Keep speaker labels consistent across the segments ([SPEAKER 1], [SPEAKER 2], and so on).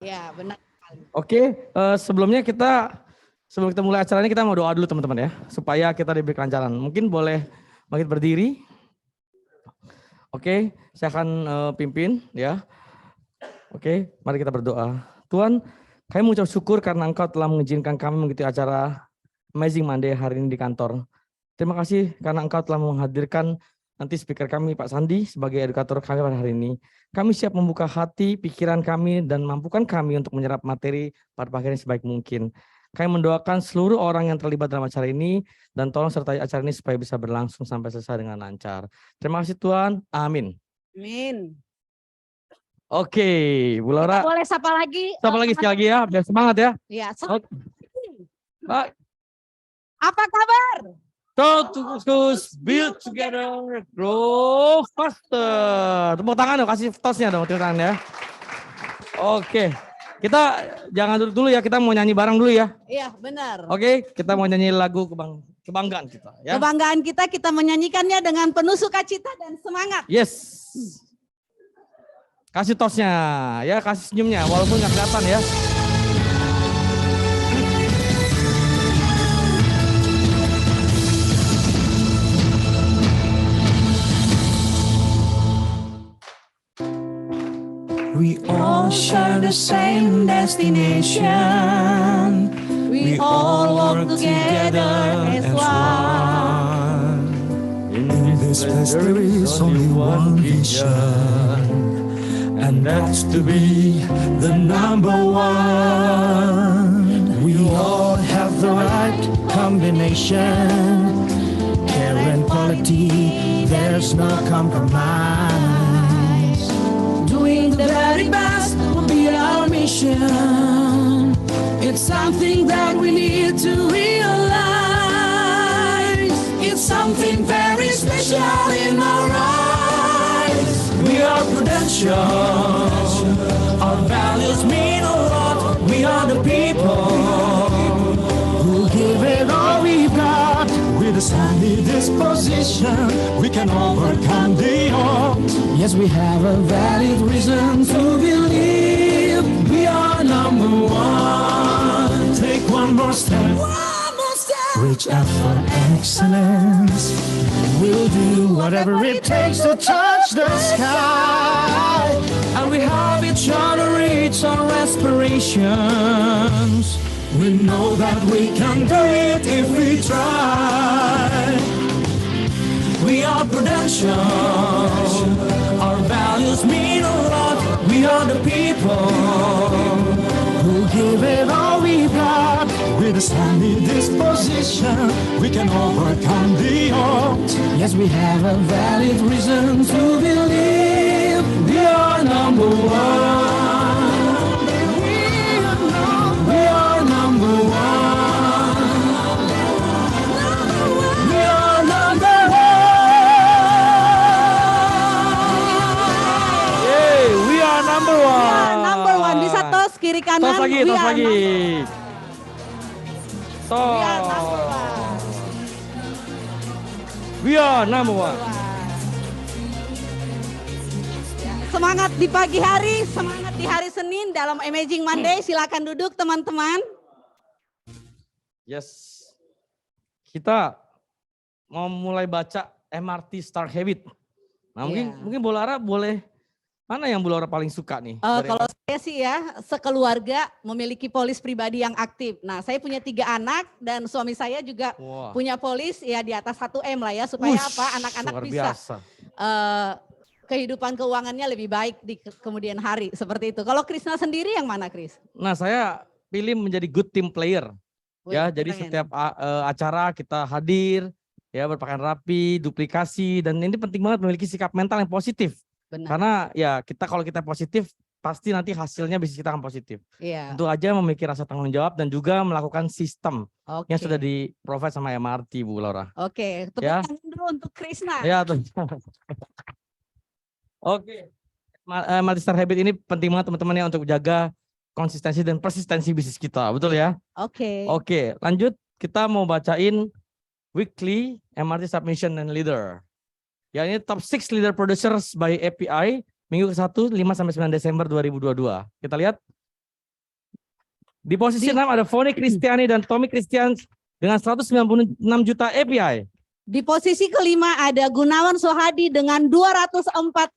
[SPEAKER 1] Ya, benar.
[SPEAKER 2] Oke, sebelum kita mulai acara ini kita mau doa dulu teman-teman ya, supaya kita diberi kelancaran. Mungkin boleh bangkit berdiri. Oke, saya akan pimpin ya. Oke, mari kita berdoa. Tuhan, kami mengucap syukur karena Engkau telah mengizinkan kami mengikuti acara Amazing Monday hari ini di kantor. Terima kasih karena Engkau telah menghadirkan nanti speaker kami Pak Sandi sebagai edukator kami pada hari ini. Kami siap membuka hati, pikiran kami, dan mampukan kami untuk menyerap materi pada pagi ini sebaik mungkin. Kami mendoakan seluruh orang yang terlibat dalam acara ini dan tolong sertai acara ini supaya bisa berlangsung sampai selesai dengan lancar. Terima kasih Tuhan. Amin.
[SPEAKER 1] Amin.
[SPEAKER 2] Oke, Bu Laura.
[SPEAKER 1] Kita boleh sapa lagi.
[SPEAKER 2] Sapa lagi sekali lagi ya, biar semangat ya.
[SPEAKER 1] Iya.
[SPEAKER 2] Baik.
[SPEAKER 1] Apa kabar?
[SPEAKER 2] Totus build together, grow faster. Tepuk tangan dong, kasih tosnya dong, tepuk tangan ya. Oke, kita jangan duduk dulu ya, kita mau nyanyi bareng dulu ya.
[SPEAKER 1] Iya, benar.
[SPEAKER 2] Oke, kita mau nyanyi lagu kebanggaan kita. Ya.
[SPEAKER 1] Kebanggaan kita menyanyikannya dengan penuh sukacita dan semangat.
[SPEAKER 2] Yes. Kasih tosnya, ya kasih senyumnya, walaupun nggak kelihatan ya.
[SPEAKER 3] We all share the same destination.
[SPEAKER 1] We all walk together as one.
[SPEAKER 3] In this place there is only one vision, and that's to be the number one. We all have the right combination, care and quality, there's no compromise. Doing the very best will be our mission. It's something that we need to realize. It's something very special in our eyes. We are Prudential. Our values mean a lot. We are the people who give it all we've got. With a sandy disposition, we can overcome the odds. Yes, we have a valid reason to believe we are number one. Take one more step. Reach out for excellence. We'll do whatever it takes to touch the sky. And we have each other reach our aspirations. We know that we can do it if we try. We are Prudential. Our values mean a lot. We are the people who give it all we've got. With a sandy disposition, we can overcome the odds. Yes, we have a valid reason to believe we are number one. We are number one. We are number one.
[SPEAKER 2] Hey, we are number one.
[SPEAKER 1] Number one. Bisa tos kiri kanan.
[SPEAKER 2] Tos lagi, tos lagi. Tos. We are number one.
[SPEAKER 1] Semangat di pagi hari, semangat di hari Senin dalam Amazing Monday. Silakan duduk teman-teman.
[SPEAKER 2] Yes. Kita mau mulai baca MRT Start Habit. Nah, mungkin Bu Lara boleh, mana yang Bu Lara paling suka nih?
[SPEAKER 1] Kalau saya sih ya, sekeluarga memiliki polis pribadi yang aktif. Nah, saya punya 3 anak dan suami saya juga punya polis ya di atas 1M lah ya, supaya apa anak-anak bisa kehidupan keuangannya lebih baik di kemudian hari seperti itu. Kalau Krisna sendiri yang mana, Kris?
[SPEAKER 2] Nah, saya pilih menjadi good team player. Ya, jadi setiap acara kita hadir, ya berpakaian rapi, duplikasi, dan ini penting banget memiliki sikap mental yang positif.
[SPEAKER 1] Benar.
[SPEAKER 2] Karena ya kalau kita positif, pasti nanti hasilnya bisnis kita akan positif.
[SPEAKER 1] Iya.
[SPEAKER 2] Tentu aja memiliki rasa tanggung jawab dan juga melakukan sistem yang sudah di-provide sama MRT, Bu Laura.
[SPEAKER 1] Oke, tepuk tangan dulu untuk Krisna.
[SPEAKER 2] Ya, Oke, MRT Start Habit ini penting banget teman-teman ya untuk jaga konsistensi dan persistensi bisnis kita, betul ya? Oke, lanjut kita mau bacain weekly MRT Submission and Leader. Ya, ini top 6 leader producers by API minggu ke-1 5-9 Desember 2022. Kita lihat Di posisi 6 ada Foni Kristiani dan Tommy Christian dengan 196 juta API.
[SPEAKER 1] Di posisi kelima ada Gunawan Sohadi dengan 204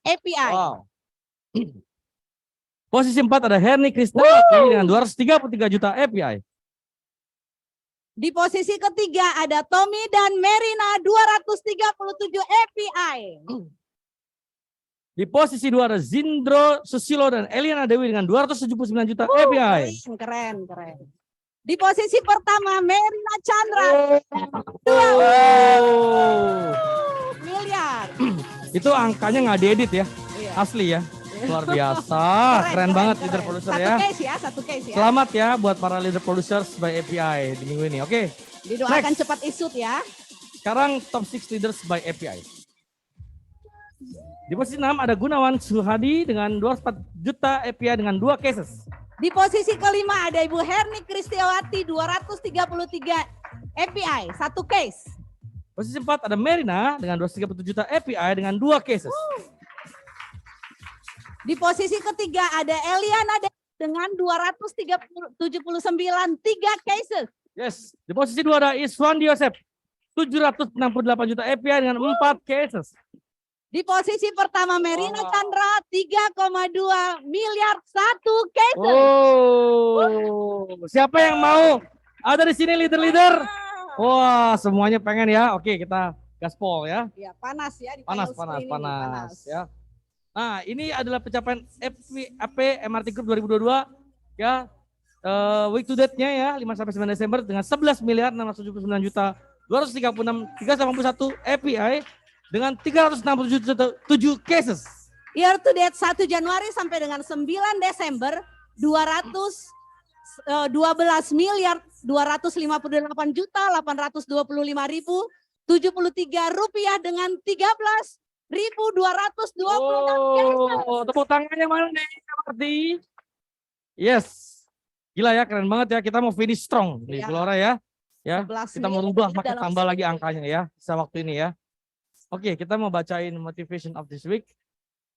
[SPEAKER 1] API.
[SPEAKER 2] Wow. Posisi 4 ada Herni Krisnawati dengan 233 juta API.
[SPEAKER 1] Di posisi ketiga ada Tommy dan Merina 237 API.
[SPEAKER 2] Di posisi 2 ada Zindro Susilo dan Eliana Dewi dengan 279 juta API.
[SPEAKER 1] Keren. Di posisi pertama Merina Chandra 2 miliar.
[SPEAKER 2] Itu angkanya nggak diedit ya,
[SPEAKER 1] Iya.
[SPEAKER 2] asli ya. Luar biasa, keren banget leader producer ya.
[SPEAKER 1] Satu case ya.
[SPEAKER 2] Selamat ya buat para leader producers by API di minggu ini. Oke,
[SPEAKER 1] Didoakan
[SPEAKER 2] next.
[SPEAKER 1] cepat isut ya.
[SPEAKER 2] Sekarang top 6 leaders by API. Di posisi 6 ada Gunawan Suhadi dengan 24 juta API dengan 2 cases.
[SPEAKER 1] Di posisi kelima ada Ibu Herni Kristiawati 233 API, 1 case.
[SPEAKER 2] Posisi 4 ada Merina dengan 237 juta API dengan 2 cases.
[SPEAKER 1] Di posisi ketiga ada Eliana dengan 279 3 cases.
[SPEAKER 2] Yes. Di posisi 2 ada Iswan Yosef 768 juta API dengan 4 cases.
[SPEAKER 1] Di posisi pertama Merina Chandra 3,2 miliar 1 cases.
[SPEAKER 2] Oh, siapa yang mau ada di sini leader-leader? Wah, semuanya pengen ya. Oke, kita gaspol ya.
[SPEAKER 1] Ya, panas ya di
[SPEAKER 2] Panas
[SPEAKER 1] final screen ini,
[SPEAKER 2] ya. Nah, ini adalah pencapaian AP MRT Group 2022 ya. Week to date-nya ya 5 sampai 9 Desember dengan 11 miliar 679 juta 236 381 API dengan 367 cases.
[SPEAKER 1] Year to date 1 Januari sampai dengan 9 Desember 12 miliar 258 juta 825.073 rupiah dengan 13.226 cases.
[SPEAKER 2] Tepuk tangannya mana nih, Marti? Yes. Gila ya, keren banget ya. Kita mau finish strong nih,
[SPEAKER 1] Ya.
[SPEAKER 2] Gelora ya. Ya,
[SPEAKER 1] 11
[SPEAKER 2] kita mau
[SPEAKER 1] miliar
[SPEAKER 2] rubah, maka
[SPEAKER 1] dalam
[SPEAKER 2] tambah lagi
[SPEAKER 1] seminggu.
[SPEAKER 2] angkanya ya, sisa waktu ini ya. Oke, kita mau bacain motivation of this week.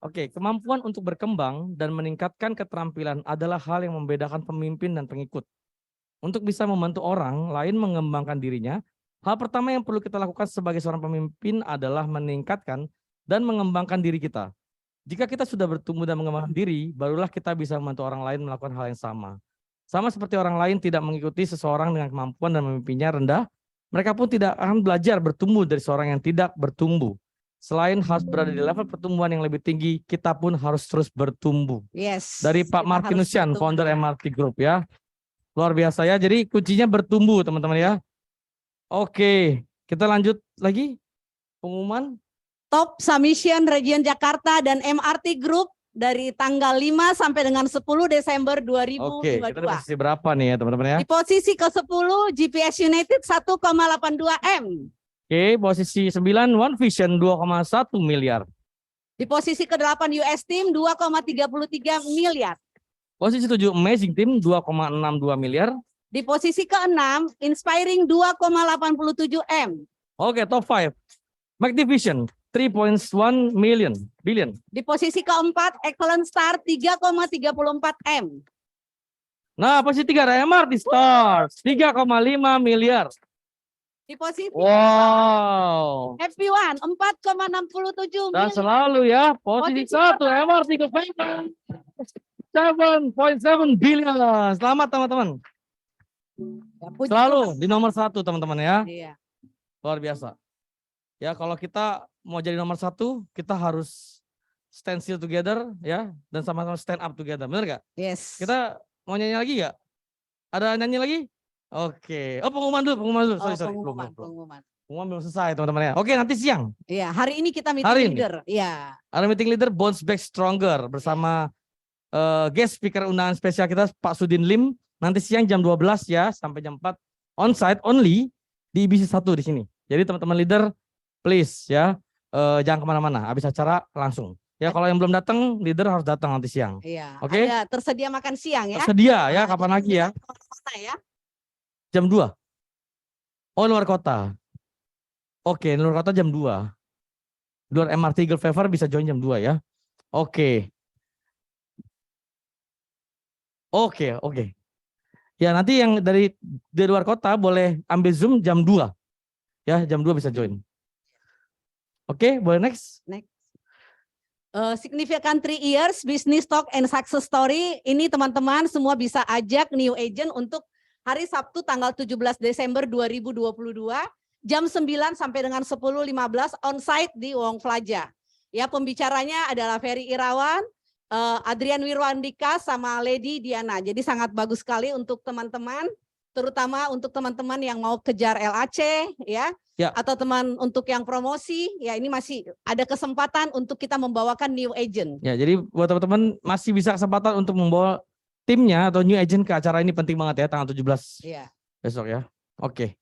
[SPEAKER 2] Oke, kemampuan untuk berkembang dan meningkatkan keterampilan adalah hal yang membedakan pemimpin dan pengikut. Untuk bisa membantu orang lain mengembangkan dirinya, hal pertama yang perlu kita lakukan sebagai seorang pemimpin adalah meningkatkan dan mengembangkan diri kita. Jika kita sudah bertumbuh dan mengembangkan diri, barulah kita bisa membantu orang lain melakukan hal yang sama. Sama seperti orang lain tidak mengikuti seseorang dengan kemampuan dan mimpinya rendah, mereka pun tidak akan belajar bertumbuh dari seorang yang tidak bertumbuh. Selain harus berada di level pertumbuhan yang lebih tinggi, kita pun harus terus bertumbuh.
[SPEAKER 1] Yes.
[SPEAKER 2] Dari Pak
[SPEAKER 1] kita
[SPEAKER 2] Martinusian,
[SPEAKER 1] harus
[SPEAKER 2] founder
[SPEAKER 1] bertumbuh.
[SPEAKER 2] MRT Group ya. Luar biasa ya, jadi kuncinya bertumbuh teman-teman ya. Oke, kita lanjut lagi. Pengumuman.
[SPEAKER 1] Top Submission Region Jakarta dan MRT Group dari tanggal 5 sampai dengan 10 Desember 2022.
[SPEAKER 2] Oke, kita di posisi berapa nih ya teman-teman ya?
[SPEAKER 1] Di posisi ke-10 GPS United 1,82 M.
[SPEAKER 2] Oke, posisi 9 One Vision 2,1 miliar.
[SPEAKER 1] Di posisi ke-8 US Team 2,33 miliar.
[SPEAKER 2] Posisi 7 Amazing Team 2,62 miliar.
[SPEAKER 1] Di posisi ke-6 Inspiring 2,87 M.
[SPEAKER 2] Oke, top 5 Magnivision 3.1 billion.
[SPEAKER 1] Di posisi ke-4 Excellent Star 3,34 M.
[SPEAKER 2] Nah, posisi 3 ada MRT Stars 3,5 miliar.
[SPEAKER 1] Di posisi
[SPEAKER 2] Wow.
[SPEAKER 1] Happy One 4,67
[SPEAKER 2] Dan
[SPEAKER 1] miliar.
[SPEAKER 2] selalu ya, posisi 1 MRT Kevengan 7.7 billion. Selamat teman-teman.
[SPEAKER 1] Ya, puji
[SPEAKER 2] Selalu di nomor 1 teman-teman ya.
[SPEAKER 1] Tuhan. Iya.
[SPEAKER 2] Luar biasa. Ya, kalau kita mau jadi nomor 1, kita harus stand still together ya, dan sama-sama stand up together. Bener gak?
[SPEAKER 1] Yes.
[SPEAKER 2] Kita mau nyanyi lagi gak? Ada nyanyi lagi? Oke. Oh, pengumuman dulu. Sorry.
[SPEAKER 1] Pengumuman.
[SPEAKER 2] Pengumuman belum selesai teman-teman ya. Oke, nanti siang.
[SPEAKER 1] Iya, hari ini kita meeting
[SPEAKER 2] Hari ini?
[SPEAKER 1] leader. Iya.
[SPEAKER 2] Ada meeting leader Bounce Back Stronger bersama guest speaker undangan spesial kita Pak Sudin Lim. Nanti siang jam 12 ya sampai jam 4 onsite only di IBC 1 di sini. Jadi teman-teman leader please ya jangan kemana-mana. Habis acara langsung. Ya kalau yang belum datang leader harus datang nanti siang.
[SPEAKER 1] Iya.
[SPEAKER 2] Oke.
[SPEAKER 1] Ada tersedia makan siang ya.
[SPEAKER 2] Tersedia ya kapan lagi ya?
[SPEAKER 1] Kota ya.
[SPEAKER 2] Jam 2. Oh luar kota. Oke luar kota jam 2. Di luar MRT Eagle Fever bisa join jam 2 ya. Oke. Ya nanti yang dari luar kota boleh ambil Zoom jam 2. Ya jam 2 bisa join. Oke, boleh next.
[SPEAKER 1] Significant 3 years business talk and success story. Ini teman-teman semua bisa ajak new agent untuk hari Sabtu tanggal 17 Desember 2022 jam 9 sampai dengan 10.15 on-site di Wong Plaza. Ya, pembicaranya adalah Ferry Irawan, Adrian Wirwandika sama Lady Diana. Jadi sangat bagus sekali untuk teman-teman, terutama untuk teman-teman yang mau kejar LAC ya. Atau teman untuk yang promosi, ya ini masih ada kesempatan untuk kita membawakan new agent.
[SPEAKER 2] Ya, jadi buat teman-teman masih bisa kesempatan untuk membawa timnya atau new agent ke acara ini, penting banget ya, tanggal 17 besok ya. Oke.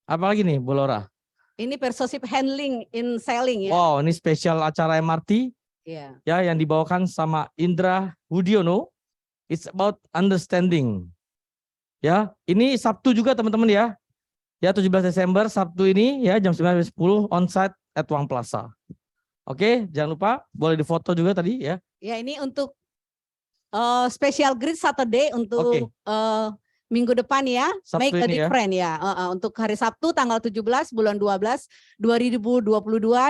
[SPEAKER 2] Apa lagi nih, Bu Laura?
[SPEAKER 1] Ini persuasive handling in selling ya.
[SPEAKER 2] Wow, ini spesial acara MRT. Ya, yang dibawakan sama Indra Budiono. It's about understanding. Ya, ini Sabtu juga teman-teman ya. Ya, 17 Desember Sabtu ini ya jam 9.10 on-site at Wang Plaza. Oke, jangan lupa boleh difoto juga tadi ya.
[SPEAKER 1] Ya, ini untuk special great Saturday untuk minggu depan ya. Sabtu make a difference ya. Untuk hari Sabtu tanggal 17 bulan 12 2022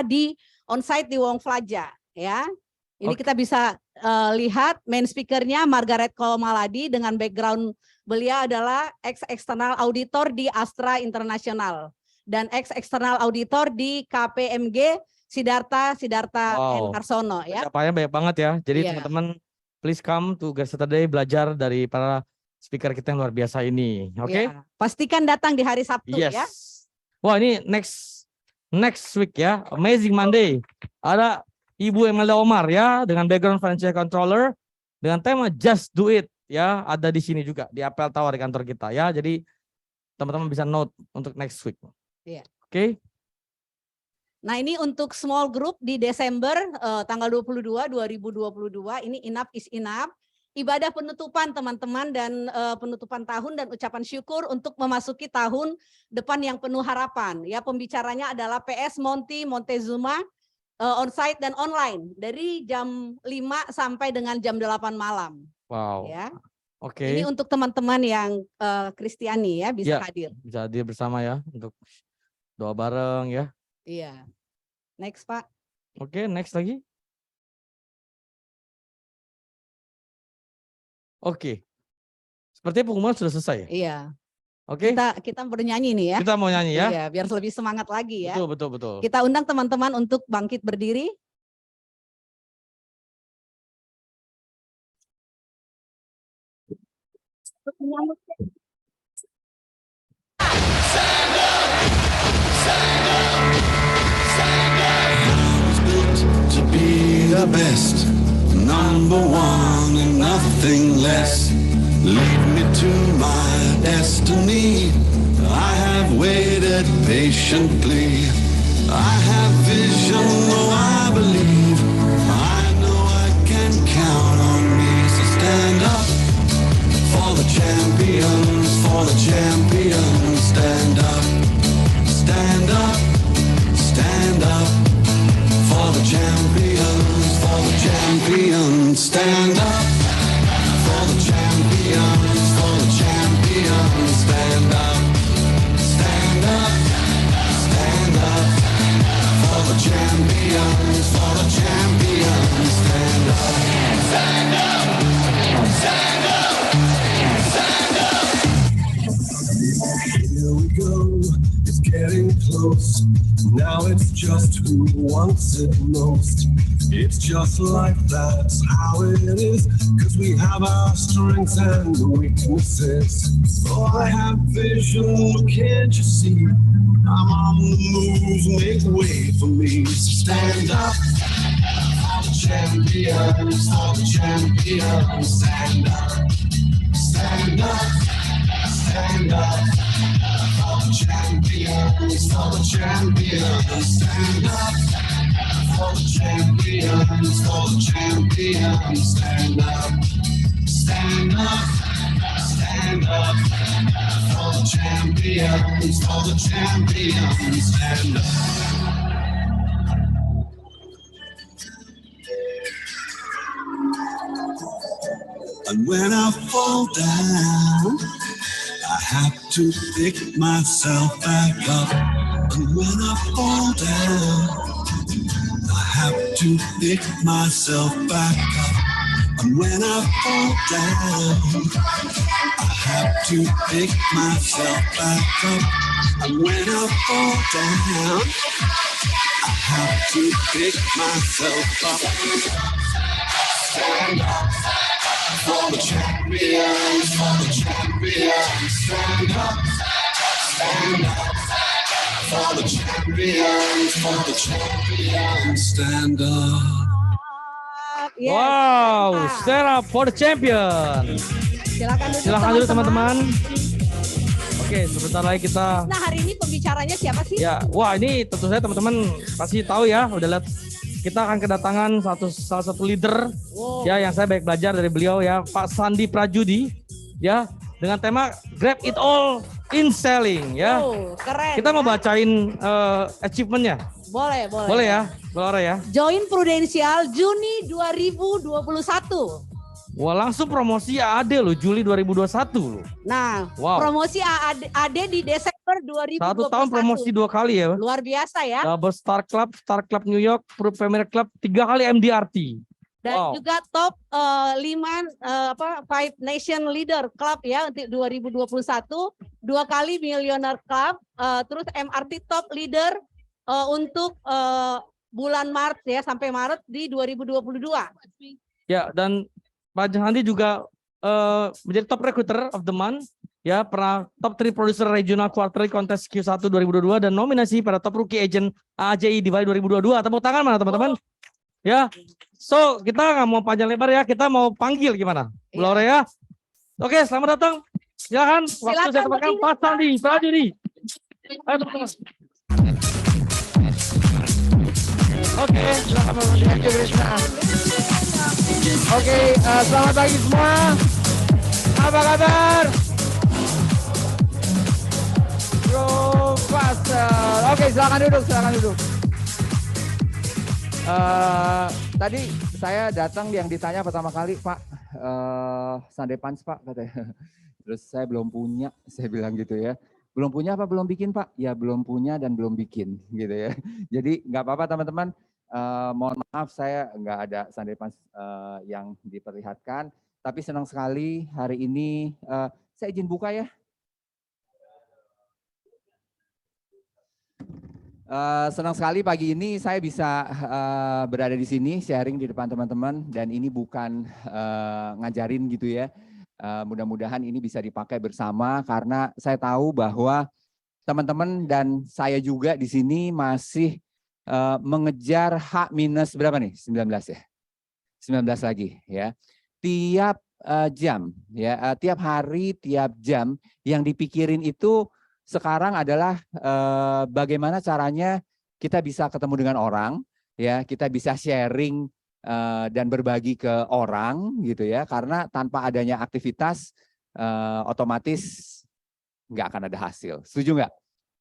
[SPEAKER 1] di on-site di Wong Plaza ya. Ini kita bisa lihat main speakernya Margaret Komaladi dengan background beliau adalah ex-external auditor di Astra International dan ex-external auditor di KPMG Sidarta and Karsono ya.
[SPEAKER 2] Pencapaiannya banyak banget ya. Jadi teman-teman please come to Great Saturday, belajar dari para speaker kita yang luar biasa ini. Oke?
[SPEAKER 1] Pastikan datang di hari Sabtu ya.
[SPEAKER 2] Wah, ini next week ya. Amazing Monday. Ada Ibu Emelda Omar ya dengan background financial controller dengan tema Just Do It. Ya, ada di sini juga di Apel Tower di kantor kita ya. Jadi teman-teman bisa note untuk next week. Oke.
[SPEAKER 1] Nah, ini untuk small group di Desember tanggal 22 2022 ini enough is enough. Ibadah penutupan teman-teman dan penutupan tahun dan ucapan syukur untuk memasuki tahun depan yang penuh harapan. Ya, pembicaranya adalah PS Montezuma on-site dan online dari jam 5 sampai dengan jam 8 malam.
[SPEAKER 2] Wow.
[SPEAKER 1] Ya.
[SPEAKER 2] Oke.
[SPEAKER 1] Ini untuk teman-teman yang Kristiani ya bisa hadir.
[SPEAKER 2] Bisa hadir bersama ya untuk doa bareng ya.
[SPEAKER 1] Iya. Next Pak.
[SPEAKER 2] Oke, next lagi. Oke. Sepertinya pengumuman sudah selesai.
[SPEAKER 1] Iya.
[SPEAKER 2] Oke.
[SPEAKER 1] Kita bernyanyi nih ya.
[SPEAKER 2] Kita mau nyanyi ya.
[SPEAKER 1] Iya, biar lebih semangat lagi ya.
[SPEAKER 2] Betul.
[SPEAKER 1] Kita undang teman-teman untuk bangkit berdiri.
[SPEAKER 3] To be the best, number one and nothing less. Lead me to my destiny. I have waited patiently. I have vision, though I believe. I know I can count on me. So stand up for the champions, for the champions. Stand up, stand up, stand up. For the champions, for the champions. Stand up for the champions, for the champions. Stand up, stand up, stand up. For the champions, for the champions. Stand up, stand up, stand up, stand up. Here we go, it's getting close. Now it's just who wants it most. It's just like that's how it is. Cause we have our strengths and weaknesses. Oh, I have vision, can't you see? I'm on the move, make way for me. So stand up for the champions, for the champions. Stand up, stand up, stand up. Champions, for the champions, stand up. For the champions, for the champions, stand up. Stand up, stand up. For the champions, for the champions, stand up. And when I fall down, I have to pick myself back up. And when I fall down, I have to pick myself back up. And when I fall down, I have to pick myself back up. And when I fall down, I have to pick myself up. Stand up for the champions, for the champions. Stand up for the champions, for the champions. Stand up.
[SPEAKER 1] Yes.
[SPEAKER 2] Wow, stand up for the champion. Silakan dulu teman-teman. Oke, sebentar lagi kita.
[SPEAKER 1] Nah, hari ini pembicaranya siapa sih?
[SPEAKER 2] Ya, wah ini tentu saja teman-teman pasti tahu ya, udah lihat. Kita akan kedatangan salah satu leader ya yang saya banyak belajar dari beliau ya, Pak Sandi Prajudi ya, dengan tema Grab It All in Selling ya.
[SPEAKER 1] Keren.
[SPEAKER 2] Kita mau bacain achievement-nya.
[SPEAKER 1] Boleh.
[SPEAKER 2] Boleh ya, boleh ya.
[SPEAKER 1] Join Prudential Juni 2021.
[SPEAKER 2] Wah, langsung promosi AAD loh, Juli 2021 loh.
[SPEAKER 1] Nah,
[SPEAKER 2] Wow.
[SPEAKER 1] promosi AAD di Desember 2021.
[SPEAKER 2] 1 tahun promosi 2 kali ya.
[SPEAKER 1] Luar biasa ya.
[SPEAKER 2] Double Star Club New York, Pro Premier Club, 3 kali MDRT.
[SPEAKER 1] Dan
[SPEAKER 2] Wow.
[SPEAKER 1] juga top 5 Nation Leader Club ya untuk 2021, 2 kali Millionaire Club, terus MRT Top Leader untuk bulan Maret ya, sampai Maret di 2022.
[SPEAKER 2] Ya, dan Pak Sandi juga menjadi top recruiter of the month, ya pernah top 3 producer regional quarterly contest Q1 2022 dan nominasi pada top rookie agent AJI di Bali 2022. Tepuk tangan mana teman-teman? Ya, so kita nggak mau panjang lebar ya, kita mau panggil gimana, Bu Laura ya? Oke, selamat datang. Silakan, waktu saya temukan Pak Sandi Prajudi. Ayo teman-teman. Oke, silakan Pak Sandi.
[SPEAKER 4] Oke, selamat pagi semua. Apa kabar? Bro Pastor. Oke, silakan duduk. Tadi saya datang yang ditanya pertama kali, Pak, Sunday Punch Pak katanya. Terus saya belum punya, saya bilang gitu ya. Belum punya apa belum bikin Pak? Ya belum punya dan belum bikin gitu ya. Jadi nggak apa-apa teman-teman. Mohon maaf saya nggak ada Sunday Punch yang diperlihatkan, tapi senang sekali hari ini saya izin buka ya. Senang sekali pagi ini saya bisa berada di sini sharing di depan teman-teman dan ini bukan ngajarin gitu ya. Mudah-mudahan ini bisa dipakai bersama karena saya tahu bahwa teman-teman dan saya juga di sini masih mengejar H- berapa nih? 19 ya. 19 lagi ya. Tiap jam ya, tiap hari, tiap jam yang dipikirin itu sekarang adalah bagaimana caranya kita bisa ketemu dengan orang ya, kita bisa sharing dan berbagi ke orang gitu ya. Karena tanpa adanya aktivitas otomatis nggak akan ada hasil. Setuju nggak?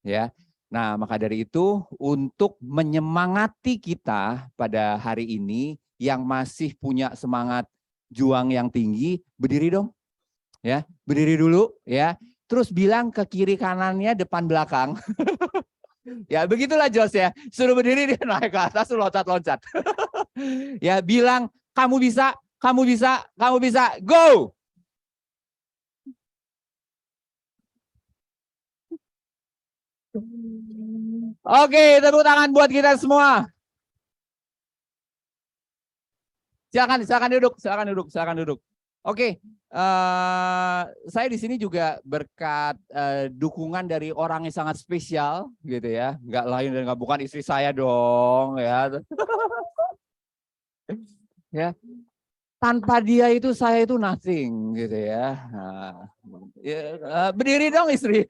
[SPEAKER 4] Ya. Nah, maka dari itu untuk menyemangati kita pada hari ini yang masih punya semangat juang yang tinggi, berdiri dong. Ya, berdiri dulu ya. Terus bilang ke kiri kanannya, depan belakang. Ya, begitulah Jos ya. Suruh berdiri dia naik ke atas, loncat-loncat. Ya, bilang kamu bisa, kamu bisa, kamu bisa. Go! Oke, tepuk tangan buat kita semua. Silakan duduk. Oke, saya di sini juga berkat dukungan dari orang yang sangat spesial, gitu ya. Nggak lain dan nggak bukan istri saya dong, ya. Ya, tanpa dia itu saya itu nothing, gitu ya. Nah, ya berdiri dong istri.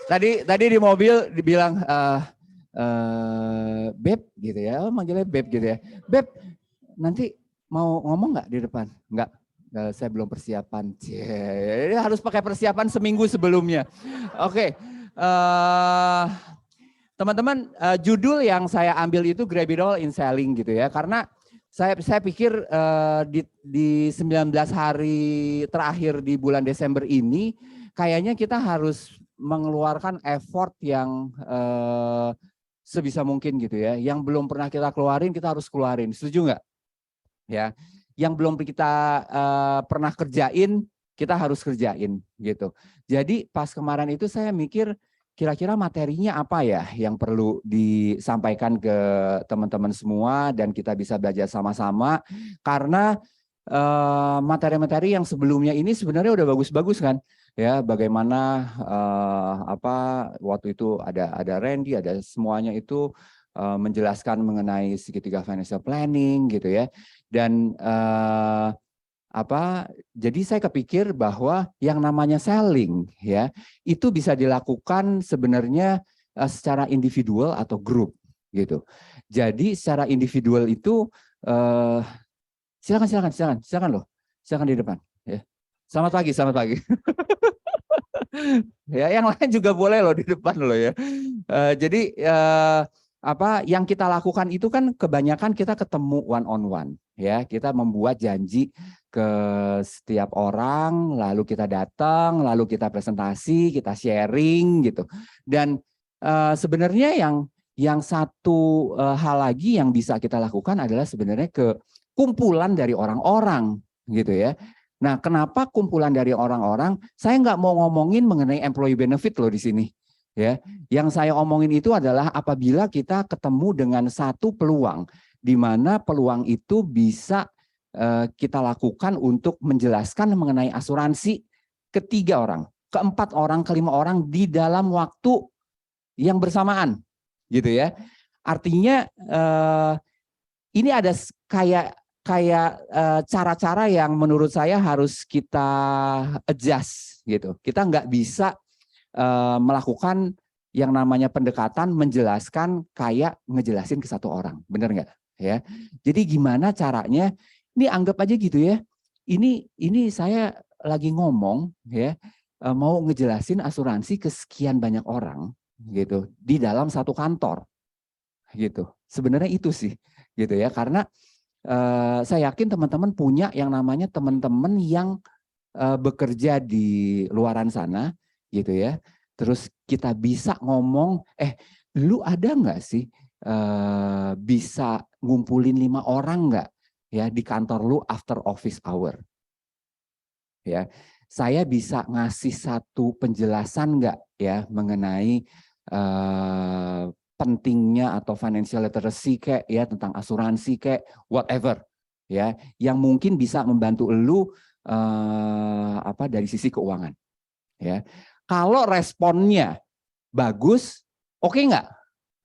[SPEAKER 4] Tadi di mobil dibilang Beb gitu ya, manggilnya Beb gitu ya. Beb, nanti mau ngomong nggak di depan? Nggak, saya belum persiapan. Harus pakai persiapan seminggu sebelumnya. Oke, teman-teman, judul yang saya ambil itu Grab It All in Selling gitu ya, karena saya pikir di 19 hari terakhir di bulan Desember ini kayaknya kita harus mengeluarkan effort yang sebisa mungkin gitu ya. Yang belum pernah kita keluarin kita harus keluarin. Setuju nggak? Ya. Yang belum kita pernah kerjain kita harus kerjain gitu. Jadi pas kemarin itu saya mikir kira-kira materinya apa ya yang perlu disampaikan ke teman-teman semua dan kita bisa belajar sama-sama, karena materi-materi yang sebelumnya ini sebenarnya udah bagus-bagus kan ya, bagaimana waktu itu ada Randy, ada semuanya itu menjelaskan mengenai segitiga financial planning gitu ya, dan jadi saya kepikir bahwa yang namanya selling ya itu bisa dilakukan sebenarnya secara individual atau grup gitu. Jadi secara individual itu silakan loh, silakan di depan ya. Selamat pagi. Ya, yang lain juga boleh loh di depan loh ya. Jadi yang kita lakukan itu kan kebanyakan kita ketemu one on one ya, kita membuat janji ke setiap orang, lalu kita datang, lalu kita presentasi, kita sharing gitu. Dan sebenarnya yang satu hal lagi yang bisa kita lakukan adalah sebenarnya ke kumpulan dari orang-orang gitu ya. Nah, kenapa kumpulan dari orang-orang? Saya nggak mau ngomongin mengenai employee benefit loh di sini. Ya, yang saya omongin itu adalah apabila kita ketemu dengan satu peluang, di mana peluang itu bisa kita lakukan untuk menjelaskan mengenai asuransi ke 3 orang, ke 4 orang, ke 5 orang di dalam waktu yang bersamaan, gitu ya. Artinya ini ada kayak cara-cara yang menurut saya harus kita adjust, gitu. Kita nggak bisa melakukan yang namanya pendekatan menjelaskan kayak ngejelasin ke 1 orang, bener nggak? Ya, jadi gimana caranya? Ini anggap aja gitu ya. Ini saya lagi ngomong ya, mau ngejelasin asuransi ke sekian banyak orang gitu di dalam satu kantor gitu. Sebenarnya itu sih gitu ya, karena saya yakin teman-teman punya yang namanya teman-teman yang bekerja di luaran sana gitu ya. Terus kita bisa ngomong, lu ada nggak sih bisa ngumpulin 5 orang nggak ya di kantor lu after office hour? Ya, saya bisa ngasih satu penjelasan nggak ya mengenai pentingnya atau financial literacy kayak ya, tentang asuransi kayak whatever ya, yang mungkin bisa membantu lu dari sisi keuangan ya. Kalau responnya bagus, oke nggak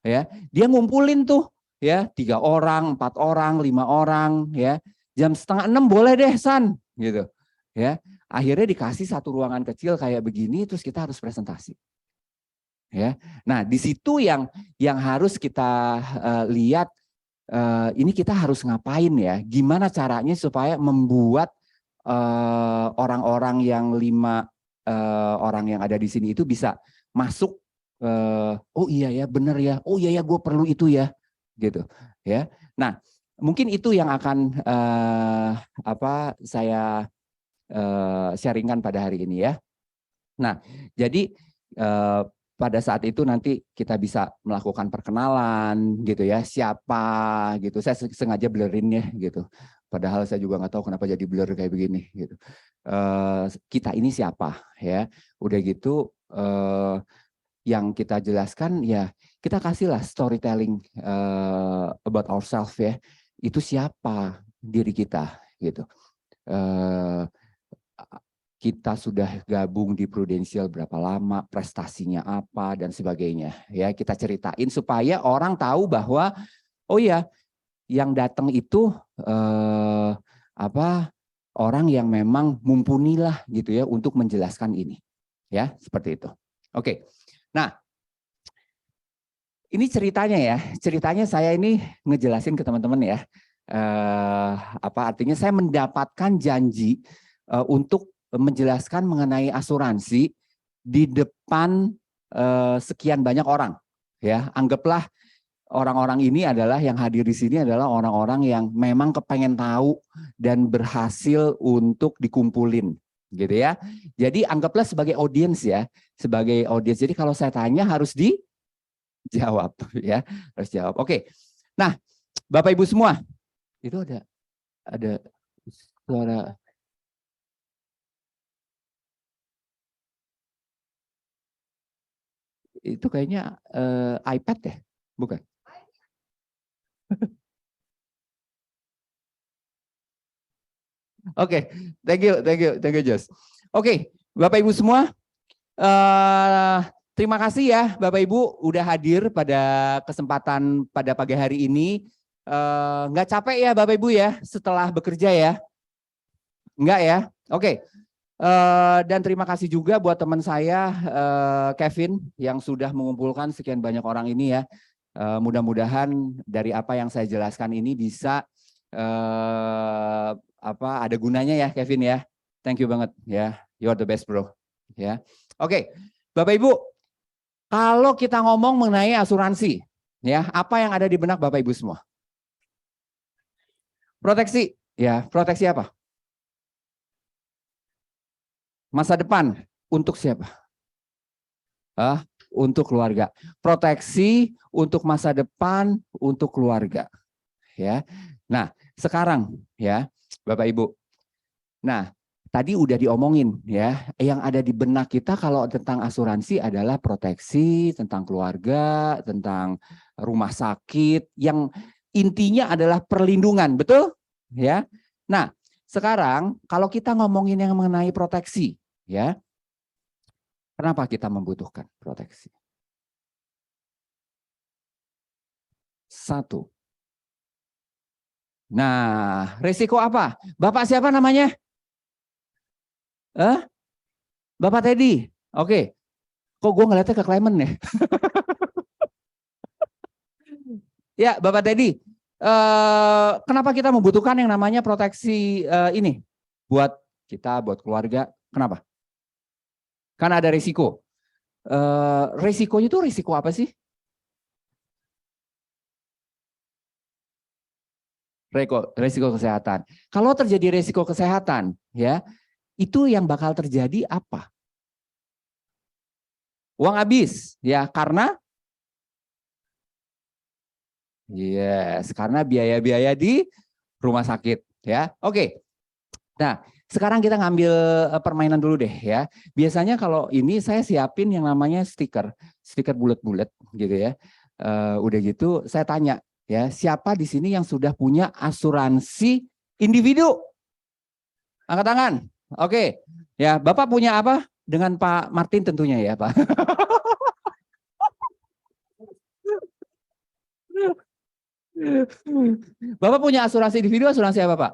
[SPEAKER 4] ya, dia ngumpulin tuh ya 3 orang, 4 orang, 5 orang ya, jam 5:30 boleh deh San gitu ya. Akhirnya dikasih satu ruangan kecil kayak begini, terus kita harus presentasi ya. Nah, di situ yang harus kita lihat, ini kita harus ngapain ya, gimana caranya supaya membuat orang-orang yang 5 orang yang ada di sini itu bisa masuk, oh iya ya, benar ya, oh iya ya, gue perlu itu ya gitu ya. Nah, mungkin itu yang akan saya sharingkan pada hari ini ya. Nah, jadi pada saat itu nanti kita bisa melakukan perkenalan gitu ya, siapa gitu. Saya sengaja blurrin ya gitu. Padahal saya juga nggak tahu kenapa jadi blur kayak begini gitu. Kita ini siapa ya. Udah gitu yang kita jelaskan ya, kita kasihlah storytelling about ourselves ya. Itu siapa diri kita gitu. Kita sudah gabung di Prudential berapa lama, prestasinya apa dan sebagainya ya. Kita ceritain supaya orang tahu bahwa oh ya, yang datang itu orang yang memang mumpuni lah gitu ya untuk menjelaskan ini ya, seperti itu. Oke. Nah, ini ceritanya saya ini ngejelasin ke teman-teman ya, artinya saya mendapatkan janji untuk menjelaskan mengenai asuransi di depan sekian banyak orang Ya, anggaplah orang-orang ini adalah yang hadir di sini adalah orang-orang yang memang kepengen tahu dan berhasil untuk dikumpulin, gitu ya. Jadi anggaplah sebagai audiens ya, sebagai audiens. Jadi kalau saya tanya harus dijawab ya, harus jawab. Oke. Nah, Bapak Ibu semua, itu ada suara. Itu kayaknya iPad ya, bukan? Oke, thank you, Jos. Oke, Bapak Ibu semua, terima kasih ya Bapak Ibu udah hadir pada kesempatan pada pagi hari ini. Nggak capek ya Bapak Ibu ya setelah bekerja ya? Enggak ya? Oke. Dan terima kasih juga buat teman saya Kevin yang sudah mengumpulkan sekian banyak orang ini ya. Mudah-mudahan dari apa yang saya jelaskan ini bisa ada gunanya ya Kevin ya. Thank you banget ya. You are the best bro. Ya. Oke. Bapak Ibu, kalau kita ngomong mengenai asuransi ya, apa yang ada di benak Bapak Ibu semua? Proteksi ya, proteksi apa? Masa depan untuk siapa? Untuk keluarga. Proteksi untuk masa depan untuk keluarga. Ya. Nah, sekarang ya, Bapak Ibu. Nah, tadi udah diomongin ya, yang ada di benak kita kalau tentang asuransi adalah proteksi, tentang keluarga, tentang rumah sakit, yang intinya adalah perlindungan, betul? Ya. Nah, sekarang kalau kita ngomongin yang mengenai proteksi, ya, kenapa kita membutuhkan proteksi? Satu. Nah, risiko apa? Bapak siapa namanya? Bapak Teddy. Oke. Kok gue ngeliatnya ke Clement ya? Ya, Bapak Teddy. Kenapa kita membutuhkan yang namanya proteksi ini? Buat kita, buat keluarga. Kenapa? Karena ada risiko. Risikonya itu risiko apa sih? Risiko kesehatan. Kalau terjadi risiko kesehatan, ya, itu yang bakal terjadi apa? Uang habis, ya, karena karena biaya-biaya di rumah sakit, ya. Oke. Nah, sekarang kita ngambil permainan dulu deh ya. Biasanya kalau ini saya siapin yang namanya stiker bulat-bulat gitu ya. Udah gitu saya tanya ya, siapa di sini yang sudah punya asuransi individu? Angkat tangan. Oke. Ya, Bapak punya apa? Dengan Pak Martin tentunya ya, Pak. Bapak punya asuransi individu, asuransi apa, Pak?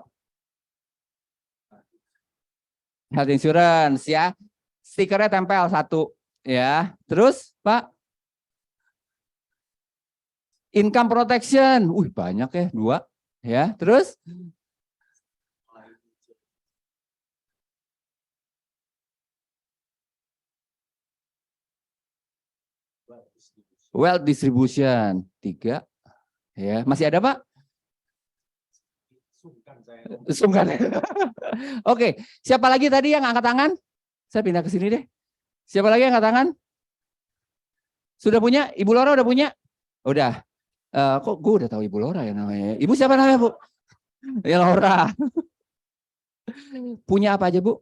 [SPEAKER 4] Health insurance ya. Stikernya tempel satu ya. Terus, Pak? Income protection. Banyak ya, 2 ya. Terus? Wealth distribution 3 ya. Masih ada, Pak? Sungkan. Oke, siapa lagi tadi yang angkat tangan? Saya pindah ke sini deh. Siapa lagi yang angkat tangan? Sudah punya? Ibu Laura udah punya? Udah. Kok gue udah tahu Ibu Laura ya namanya. Ibu siapa namanya, Bu? Ya Laura. Punya apa aja, Bu?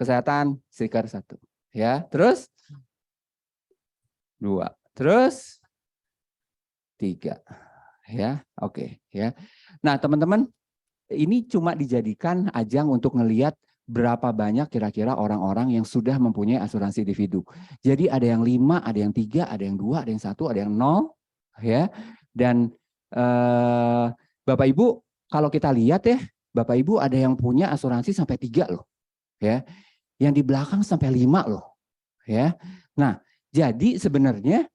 [SPEAKER 4] Kesehatan, stiker 1. Ya, terus? 2. Terus? 3. Ya, oke. Ya. Nah, teman-teman, ini cuma dijadikan ajang untuk ngelihat berapa banyak kira-kira orang-orang yang sudah mempunyai asuransi individu. Jadi ada yang 5, ada yang 3, ada yang 2, ada yang 1, ada yang 0. Ya. Dan Bapak Ibu, kalau kita lihat ya, Bapak Ibu ada yang punya asuransi sampai 3 loh. Ya. Yang di belakang sampai 5 loh. Ya. Nah, jadi sebenarnya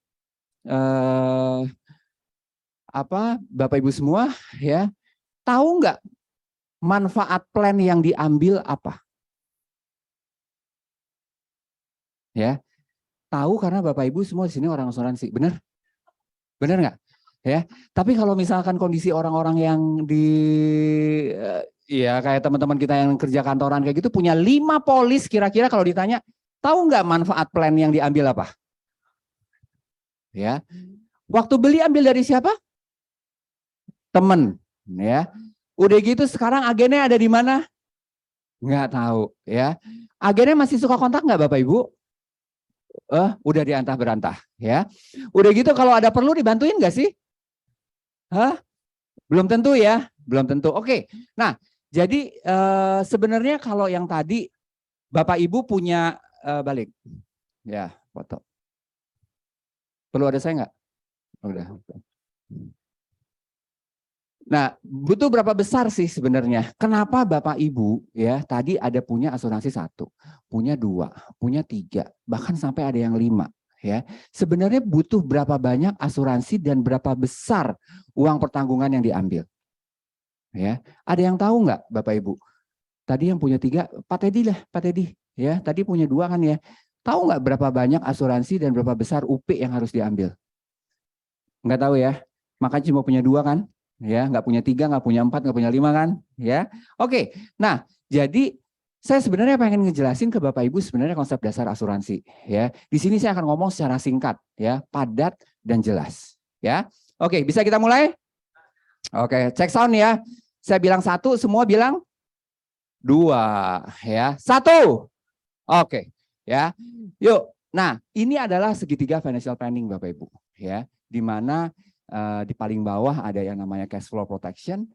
[SPEAKER 4] Bapak Ibu semua ya, tahu nggak manfaat plan yang diambil apa? Ya. Tahu karena Bapak Ibu semua di sini orang asuransi, benar? Benar nggak? Ya. Tapi kalau misalkan kondisi orang-orang yang ya kayak teman-teman kita yang kerja kantoran kayak gitu punya 5 polis, kira-kira kalau ditanya, tahu nggak manfaat plan yang diambil apa? Ya. Waktu beli ambil dari siapa? Temen, ya. Udah gitu sekarang agennya ada di mana? Nggak tahu, ya. Agennya masih suka kontak nggak Bapak Ibu? Udah diantah berantah, ya. Udah gitu kalau ada perlu dibantuin nggak sih? Belum tentu ya, belum tentu. Oke, nah jadi sebenarnya kalau yang tadi Bapak Ibu punya balik, ya foto. Perlu ada saya nggak? Udah. Nah, butuh berapa besar sih sebenarnya? Kenapa Bapak Ibu ya tadi ada punya asuransi 1, punya 2, punya 3, bahkan sampai ada yang 5 ya. Sebenarnya butuh berapa banyak asuransi dan berapa besar uang pertanggungan yang diambil? Ya, ada yang tahu nggak Bapak Ibu? Tadi yang punya 3, Pak Teddy lah, Pak Teddy ya. Tadi punya 2 kan ya. Tahu nggak berapa banyak asuransi dan berapa besar UP yang harus diambil? Nggak tahu ya. Makanya cuma punya 2 kan? Ya, nggak punya 3, nggak punya 4, nggak punya 5 kan? Ya, oke. Nah, jadi saya sebenarnya pengen ngejelasin ke Bapak Ibu sebenarnya konsep dasar asuransi. Ya, di sini saya akan ngomong secara singkat, ya, padat dan jelas. Ya, oke. Bisa kita mulai? Oke, cek sound ya. Saya bilang 1, semua bilang 2. Ya, 1. Oke, ya. Yuk. Nah, ini adalah segitiga financial planning Bapak Ibu. Ya, di mana di paling bawah ada yang namanya cash flow protection,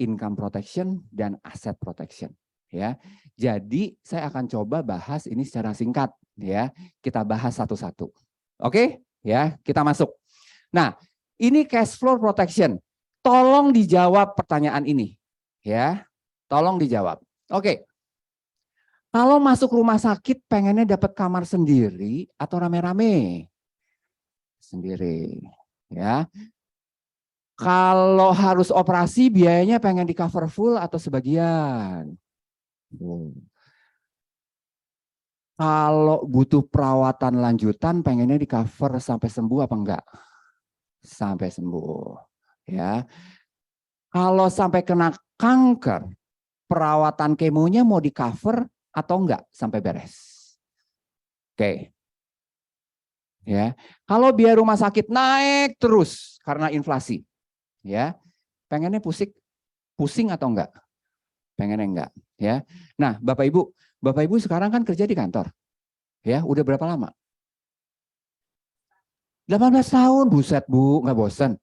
[SPEAKER 4] income protection, dan asset protection. Ya, jadi saya akan coba bahas ini secara singkat. Ya, kita bahas satu-satu. Oke, ya, kita masuk. Nah, ini cash flow protection. Tolong dijawab pertanyaan ini. Ya, tolong dijawab. Oke. Kalau masuk rumah sakit pengennya dapat kamar sendiri atau rame-rame? Sendiri. Ya. Kalau harus operasi biayanya pengen di cover full atau sebagian? Kalau butuh perawatan lanjutan pengennya di cover sampai sembuh apa enggak? Sampai sembuh. Ya. Kalau sampai kena kanker, perawatan kemonya mau di cover atau enggak sampai beres? Oke. Ya. Kalau biaya rumah sakit naik terus karena inflasi. Ya, pengennya pusing atau enggak? Pengennya enggak, ya. Nah, Bapak Ibu sekarang kan kerja di kantor, ya. Udah berapa lama? 18 tahun, buset Bu, nggak bosan?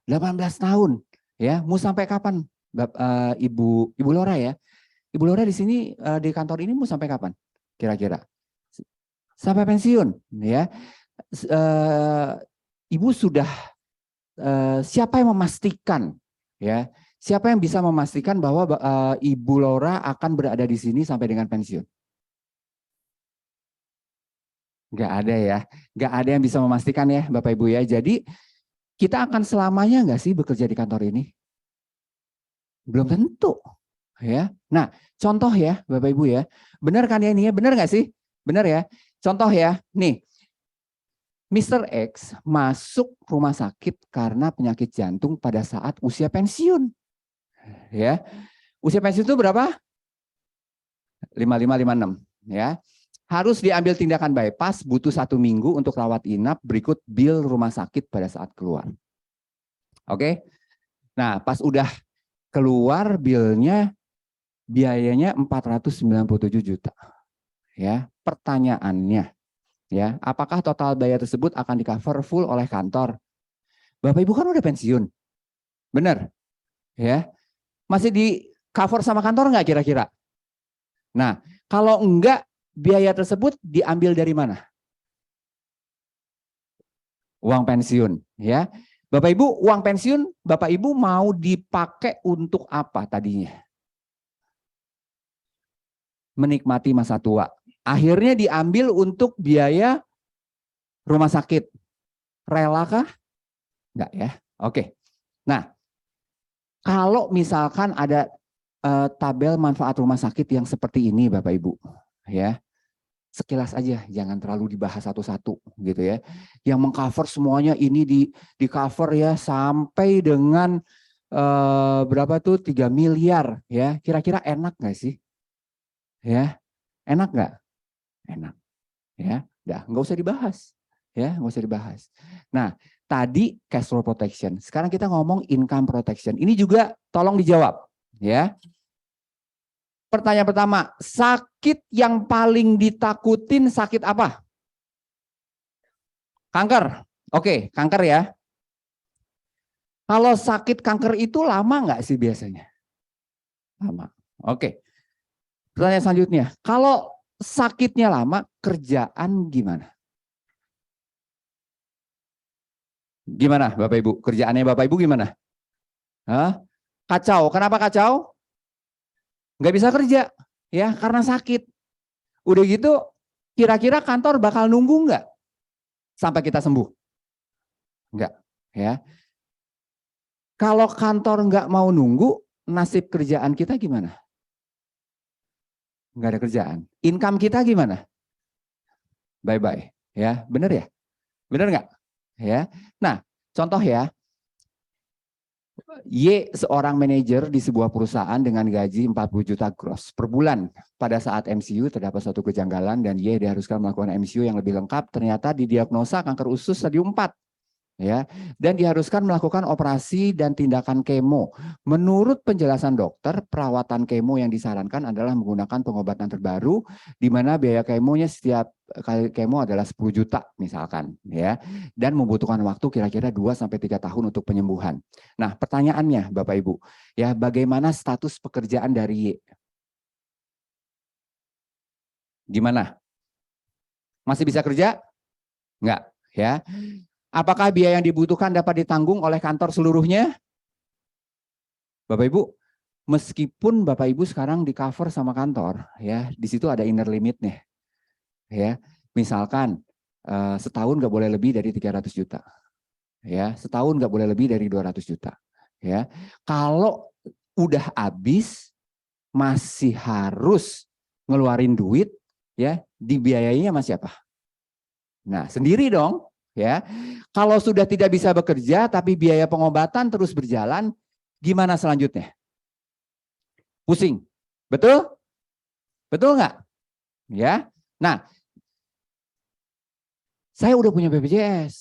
[SPEAKER 4] 18 tahun, ya. Mau sampai kapan, Ibu Lora ya? Ibu Lora di sini di kantor ini mau sampai kapan? Kira-kira? Sampai pensiun, ya. Ibu sudah siapa yang memastikan, ya? Siapa yang bisa memastikan bahwa Ibu Lora akan berada di sini sampai dengan pensiun? Nggak ada ya, nggak ada yang bisa memastikan ya, Bapak Ibu ya. Jadi kita akan selamanya nggak sih bekerja di kantor ini? Belum tentu, ya. Nah, contoh ya, Bapak Ibu ya, benar kan ya ini ya, benar nggak sih? Benar ya. Contoh ya, nih. Mr. X masuk rumah sakit karena penyakit jantung pada saat usia pensiun. Ya. Usia pensiun itu berapa? 55, 56, ya. Harus diambil tindakan bypass, butuh 1 minggu untuk rawat inap, berikut bill rumah sakit pada saat keluar. Oke. Nah, pas udah keluar billnya biayanya 497 juta. Ya, pertanyaannya, ya, apakah total biaya tersebut akan di-cover full oleh kantor? Bapak Ibu kan udah pensiun. Benar? Ya. Masih di-cover sama kantor nggak kira-kira? Nah, kalau enggak, biaya tersebut diambil dari mana? Uang pensiun, ya. Bapak Ibu, uang pensiun Bapak Ibu mau dipakai untuk apa tadinya? Menikmati masa tua. Akhirnya diambil untuk biaya rumah sakit. Relakah? Enggak ya. Oke. Nah, kalau misalkan ada tabel manfaat rumah sakit yang seperti ini Bapak Ibu, ya. sekilas aja, jangan terlalu dibahas satu-satu gitu ya. Yang mengcover semuanya ini di cover ya sampai dengan berapa tuh 3 miliar ya. Kira-kira enak nggak sih? Ya, enak nggak? Enak. Ya, nggak usah dibahas. Ya, nggak usah dibahas. Nah, tadi cash flow protection. Sekarang kita ngomong income protection. Ini juga tolong dijawab, ya. Pertanyaan pertama, sakit yang paling ditakutin sakit apa? Kanker. Oke, kanker ya. Kalau sakit kanker itu lama nggak sih biasanya? Lama. Oke. Pertanyaan selanjutnya, kalau sakitnya lama, kerjaan gimana? Gimana Bapak Ibu? Kerjaannya Bapak Ibu gimana? Hah? Kacau. Kenapa kacau? Nggak bisa kerja, ya karena sakit. Udah gitu, kira-kira kantor bakal nunggu nggak sampai kita sembuh? Nggak, ya. Kalau kantor nggak mau nunggu, nasib kerjaan kita gimana? Nggak ada kerjaan. Income kita gimana? Bye-bye. Ya, bener ya? Bener nggak? Ya. Nah, contoh ya. Y seorang manajer di sebuah perusahaan dengan gaji 40 juta gross per bulan. Pada saat MCU terdapat suatu kejanggalan dan Y diharuskan melakukan MCU yang lebih lengkap. Ternyata didiagnosa kanker usus stadium 4. Ya, dan diharuskan melakukan operasi dan tindakan kemo. Menurut penjelasan dokter, perawatan kemo yang disarankan adalah menggunakan pengobatan terbaru, di mana biaya kemonya setiap kali kemo adalah 10 juta misalkan, ya, dan membutuhkan waktu kira-kira 2-3 tahun untuk penyembuhan. Nah, pertanyaannya Bapak Ibu, ya, bagaimana status pekerjaan dari Y? Gimana? Masih bisa kerja? Enggak, ya. Apakah biaya yang dibutuhkan dapat ditanggung oleh kantor seluruhnya? Bapak Ibu, meskipun Bapak Ibu sekarang di cover sama kantor, ya, di situ ada inner limitnya. Ya, misalkan setahun nggak boleh lebih dari 300 juta. Ya, setahun nggak boleh lebih dari 200 juta. Ya, kalau udah habis masih harus ngeluarin duit, ya, dibiayainya sama siapa? Nah, sendiri dong. Ya, kalau sudah tidak bisa bekerja tapi biaya pengobatan terus berjalan, gimana selanjutnya? Pusing, betul? Betul nggak? Ya, nah, saya udah punya BPJS,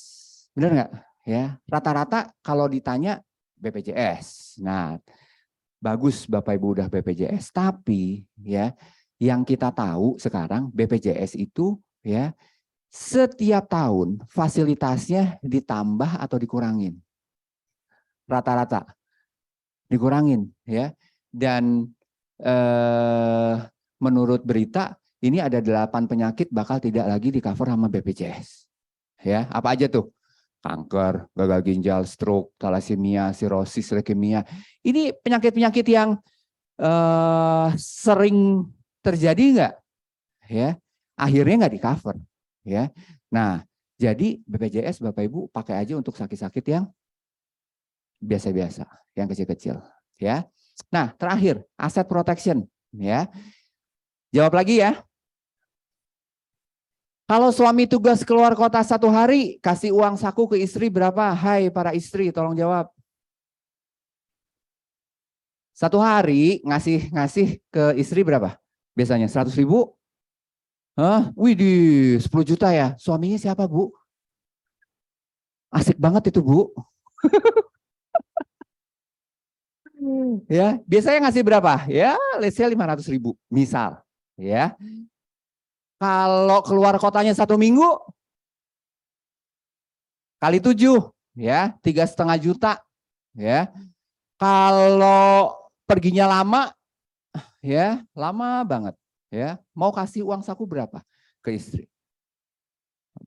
[SPEAKER 4] benar nggak? Ya, rata-rata kalau ditanya BPJS. Nah, bagus Bapak Ibu udah BPJS, tapi ya, yang kita tahu sekarang BPJS itu ya. Setiap tahun fasilitasnya ditambah atau dikurangin. Rata-rata dikurangin ya. Dan menurut berita ini ada 8 penyakit bakal tidak lagi di cover sama BPJS. Ya, apa aja tuh? Kanker, gagal ginjal, stroke, thalassemia, sirosis, leukemia. Ini penyakit-penyakit yang sering terjadi enggak? Ya, akhirnya nggak di cover. Ya, nah jadi BPJS Bapak Ibu pakai aja untuk sakit-sakit yang biasa-biasa, yang kecil-kecil. Ya, nah terakhir asset protection. Ya, jawab lagi ya. Kalau suami tugas keluar kota 1 hari, kasih uang saku ke istri berapa? Hai para istri, tolong jawab. 1 hari ngasih ke istri berapa? Biasanya 100.000. Hah? Widih, 10 juta ya. Suaminya siapa, Bu? Asik banget itu, Bu. Ya, biasanya ngasih berapa? Ya, let's say 500.000 misal, ya. Kalau keluar kotanya 1 minggu kali 7, ya, 3,5 juta, ya. Kalau perginya lama, ya, lama banget. Ya, mau kasih uang saku berapa ke istri?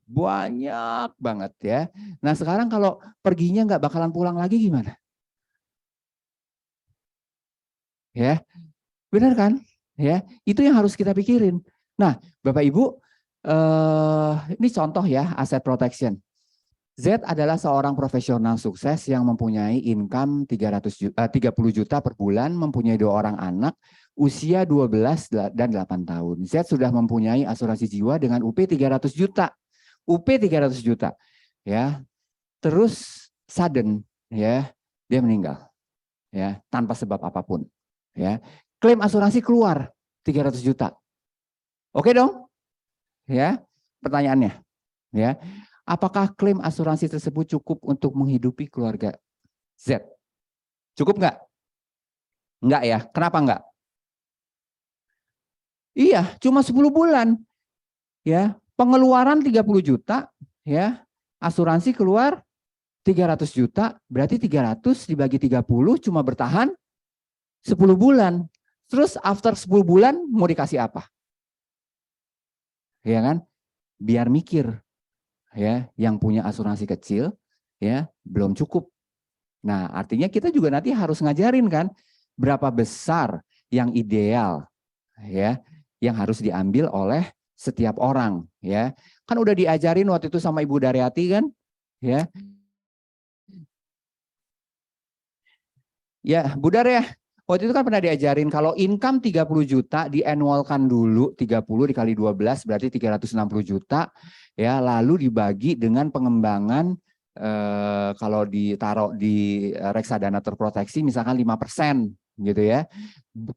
[SPEAKER 4] Banyak banget ya. Nah sekarang kalau perginya nggak bakalan pulang lagi gimana? Ya, benar kan? Ya, itu yang harus kita pikirin. Nah, Bapak Ibu, ini contoh ya aset protection. Z adalah seorang profesional sukses yang mempunyai income 30 juta per bulan, mempunyai 2 orang anak, usia 12 dan 8 tahun. Z sudah mempunyai asuransi jiwa dengan UP 300 juta. UP 300 juta. Ya. Terus sudden ya, dia meninggal. Ya, tanpa sebab apapun. Ya. Klaim asuransi keluar 300 juta. Oke dong? Ya. Pertanyaannya, ya. Apakah klaim asuransi tersebut cukup untuk menghidupi keluarga Z? Cukup nggak? Enggak ya. Kenapa enggak? Iya, cuma 10 bulan. Ya, pengeluaran 30 juta, ya. Asuransi keluar 300 juta, berarti 300 dibagi 30 cuma bertahan 10 bulan. Terus after 10 bulan mau dikasih apa? Ya kan? Biar mikir. Ya, yang punya asuransi kecil ya belum cukup. Nah, artinya kita juga nanti harus ngajarin kan berapa besar yang ideal ya yang harus diambil oleh setiap orang ya. Kan udah diajarin waktu itu sama Ibu Daryati kan ya. Ya, Bu Dar ya. Waktu itu kan pernah diajarin kalau income 30 juta di-annualkan dulu 30 dikali 12 berarti 360 juta ya, lalu dibagi dengan pengembangan kalau ditaruh di reksadana terproteksi misalkan 5% gitu ya.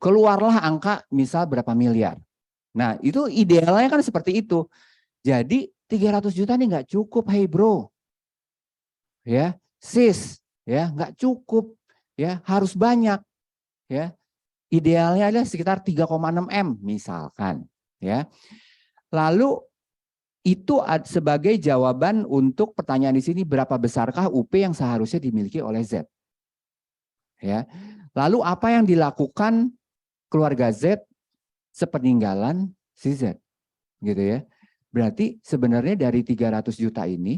[SPEAKER 4] Keluarlah angka misal berapa miliar. Nah, itu idealnya kan seperti itu. Jadi 300 juta nih nggak cukup, hey bro. Ya, sis, ya nggak cukup. Ya, harus banyak. Ya, idealnya adalah sekitar 3,6 M misalkan ya. Lalu itu sebagai jawaban untuk pertanyaan di sini, berapa besarkah UP yang seharusnya dimiliki oleh Z? Ya. Lalu apa yang dilakukan keluarga Z sepeninggalan si Z? Gitu ya. Berarti sebenarnya dari 300 juta ini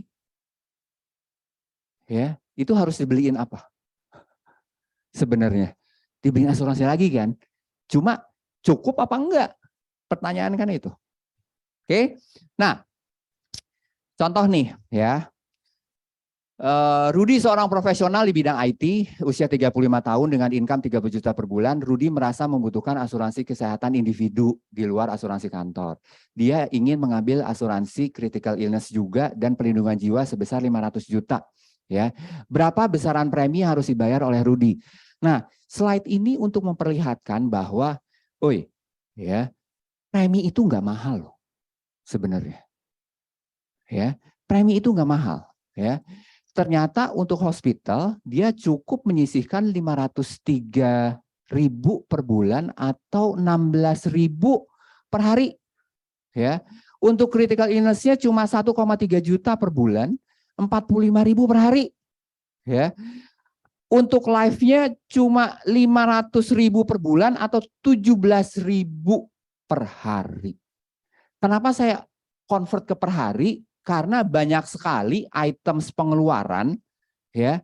[SPEAKER 4] ya, itu harus dibeliin apa? Sebenarnya dibeliin asuransi lagi kan? Cuma cukup apa enggak? Pertanyaan kan itu. Oke. Nah, contoh nih ya. Rudy seorang profesional di bidang IT, usia 35 tahun dengan income 30 juta per bulan. Rudy merasa membutuhkan asuransi kesehatan individu di luar asuransi kantor. Dia ingin mengambil asuransi critical illness juga dan perlindungan jiwa sebesar 500 juta. Ya, berapa besaran premi yang harus dibayar oleh Rudy? Nah, slide ini untuk memperlihatkan bahwa, ya, premi itu nggak mahal loh sebenarnya. Ya, premi itu nggak mahal. Ya, ternyata untuk hospital dia cukup menyisihkan 503.000 per bulan atau 16.000 per hari. Ya, untuk critical illness-nya cuma 1,3 juta per bulan, 45.000 per hari. Ya. Untuk live-nya cuma 500.000 per bulan atau 17.000 per hari. Kenapa saya convert ke per hari? Karena banyak sekali items pengeluaran ya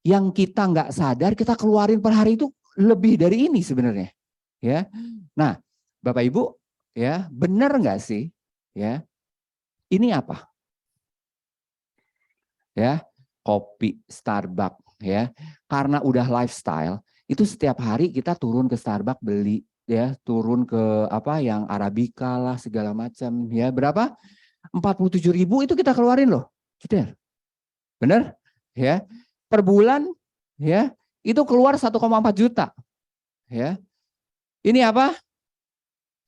[SPEAKER 4] yang kita nggak sadar kita keluarin per hari itu lebih dari ini sebenarnya. Ya. Nah, Bapak Ibu, ya, benar nggak sih? Ya. Ini apa? Ya, kopi Starbucks ya. Karena udah lifestyle, itu setiap hari kita turun ke Starbucks beli ya, turun ke apa yang Arabica lah segala macam ya. Berapa? 47.000 itu kita keluarin loh. Gitu. Bener? Ya. Per bulan ya, itu keluar 1,4 juta. Ya. Ini apa?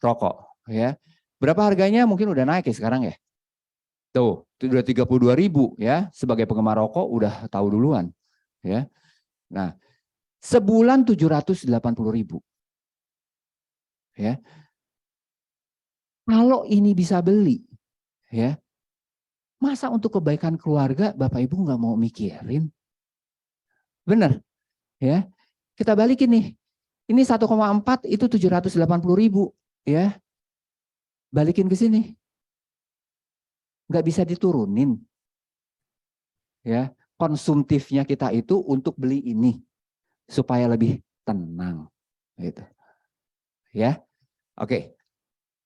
[SPEAKER 4] Rokok ya. Berapa harganya? Mungkin udah naik ya sekarang ya. Tuh, udah 32.000 ya. Sebagai penggemar rokok udah tahu duluan. Ya. Nah, sebulan 780.000. Ya. Kalau ini bisa beli, ya, masa untuk kebaikan keluarga Bapak Ibu nggak mau mikirin? Bener, ya. Kita balikin nih. Ini 1,4 itu 780.000, ya. Balikin ke sini. Nggak bisa diturunin. Ya, konsumtifnya kita itu untuk beli ini supaya lebih tenang, gitu. Ya. Oke.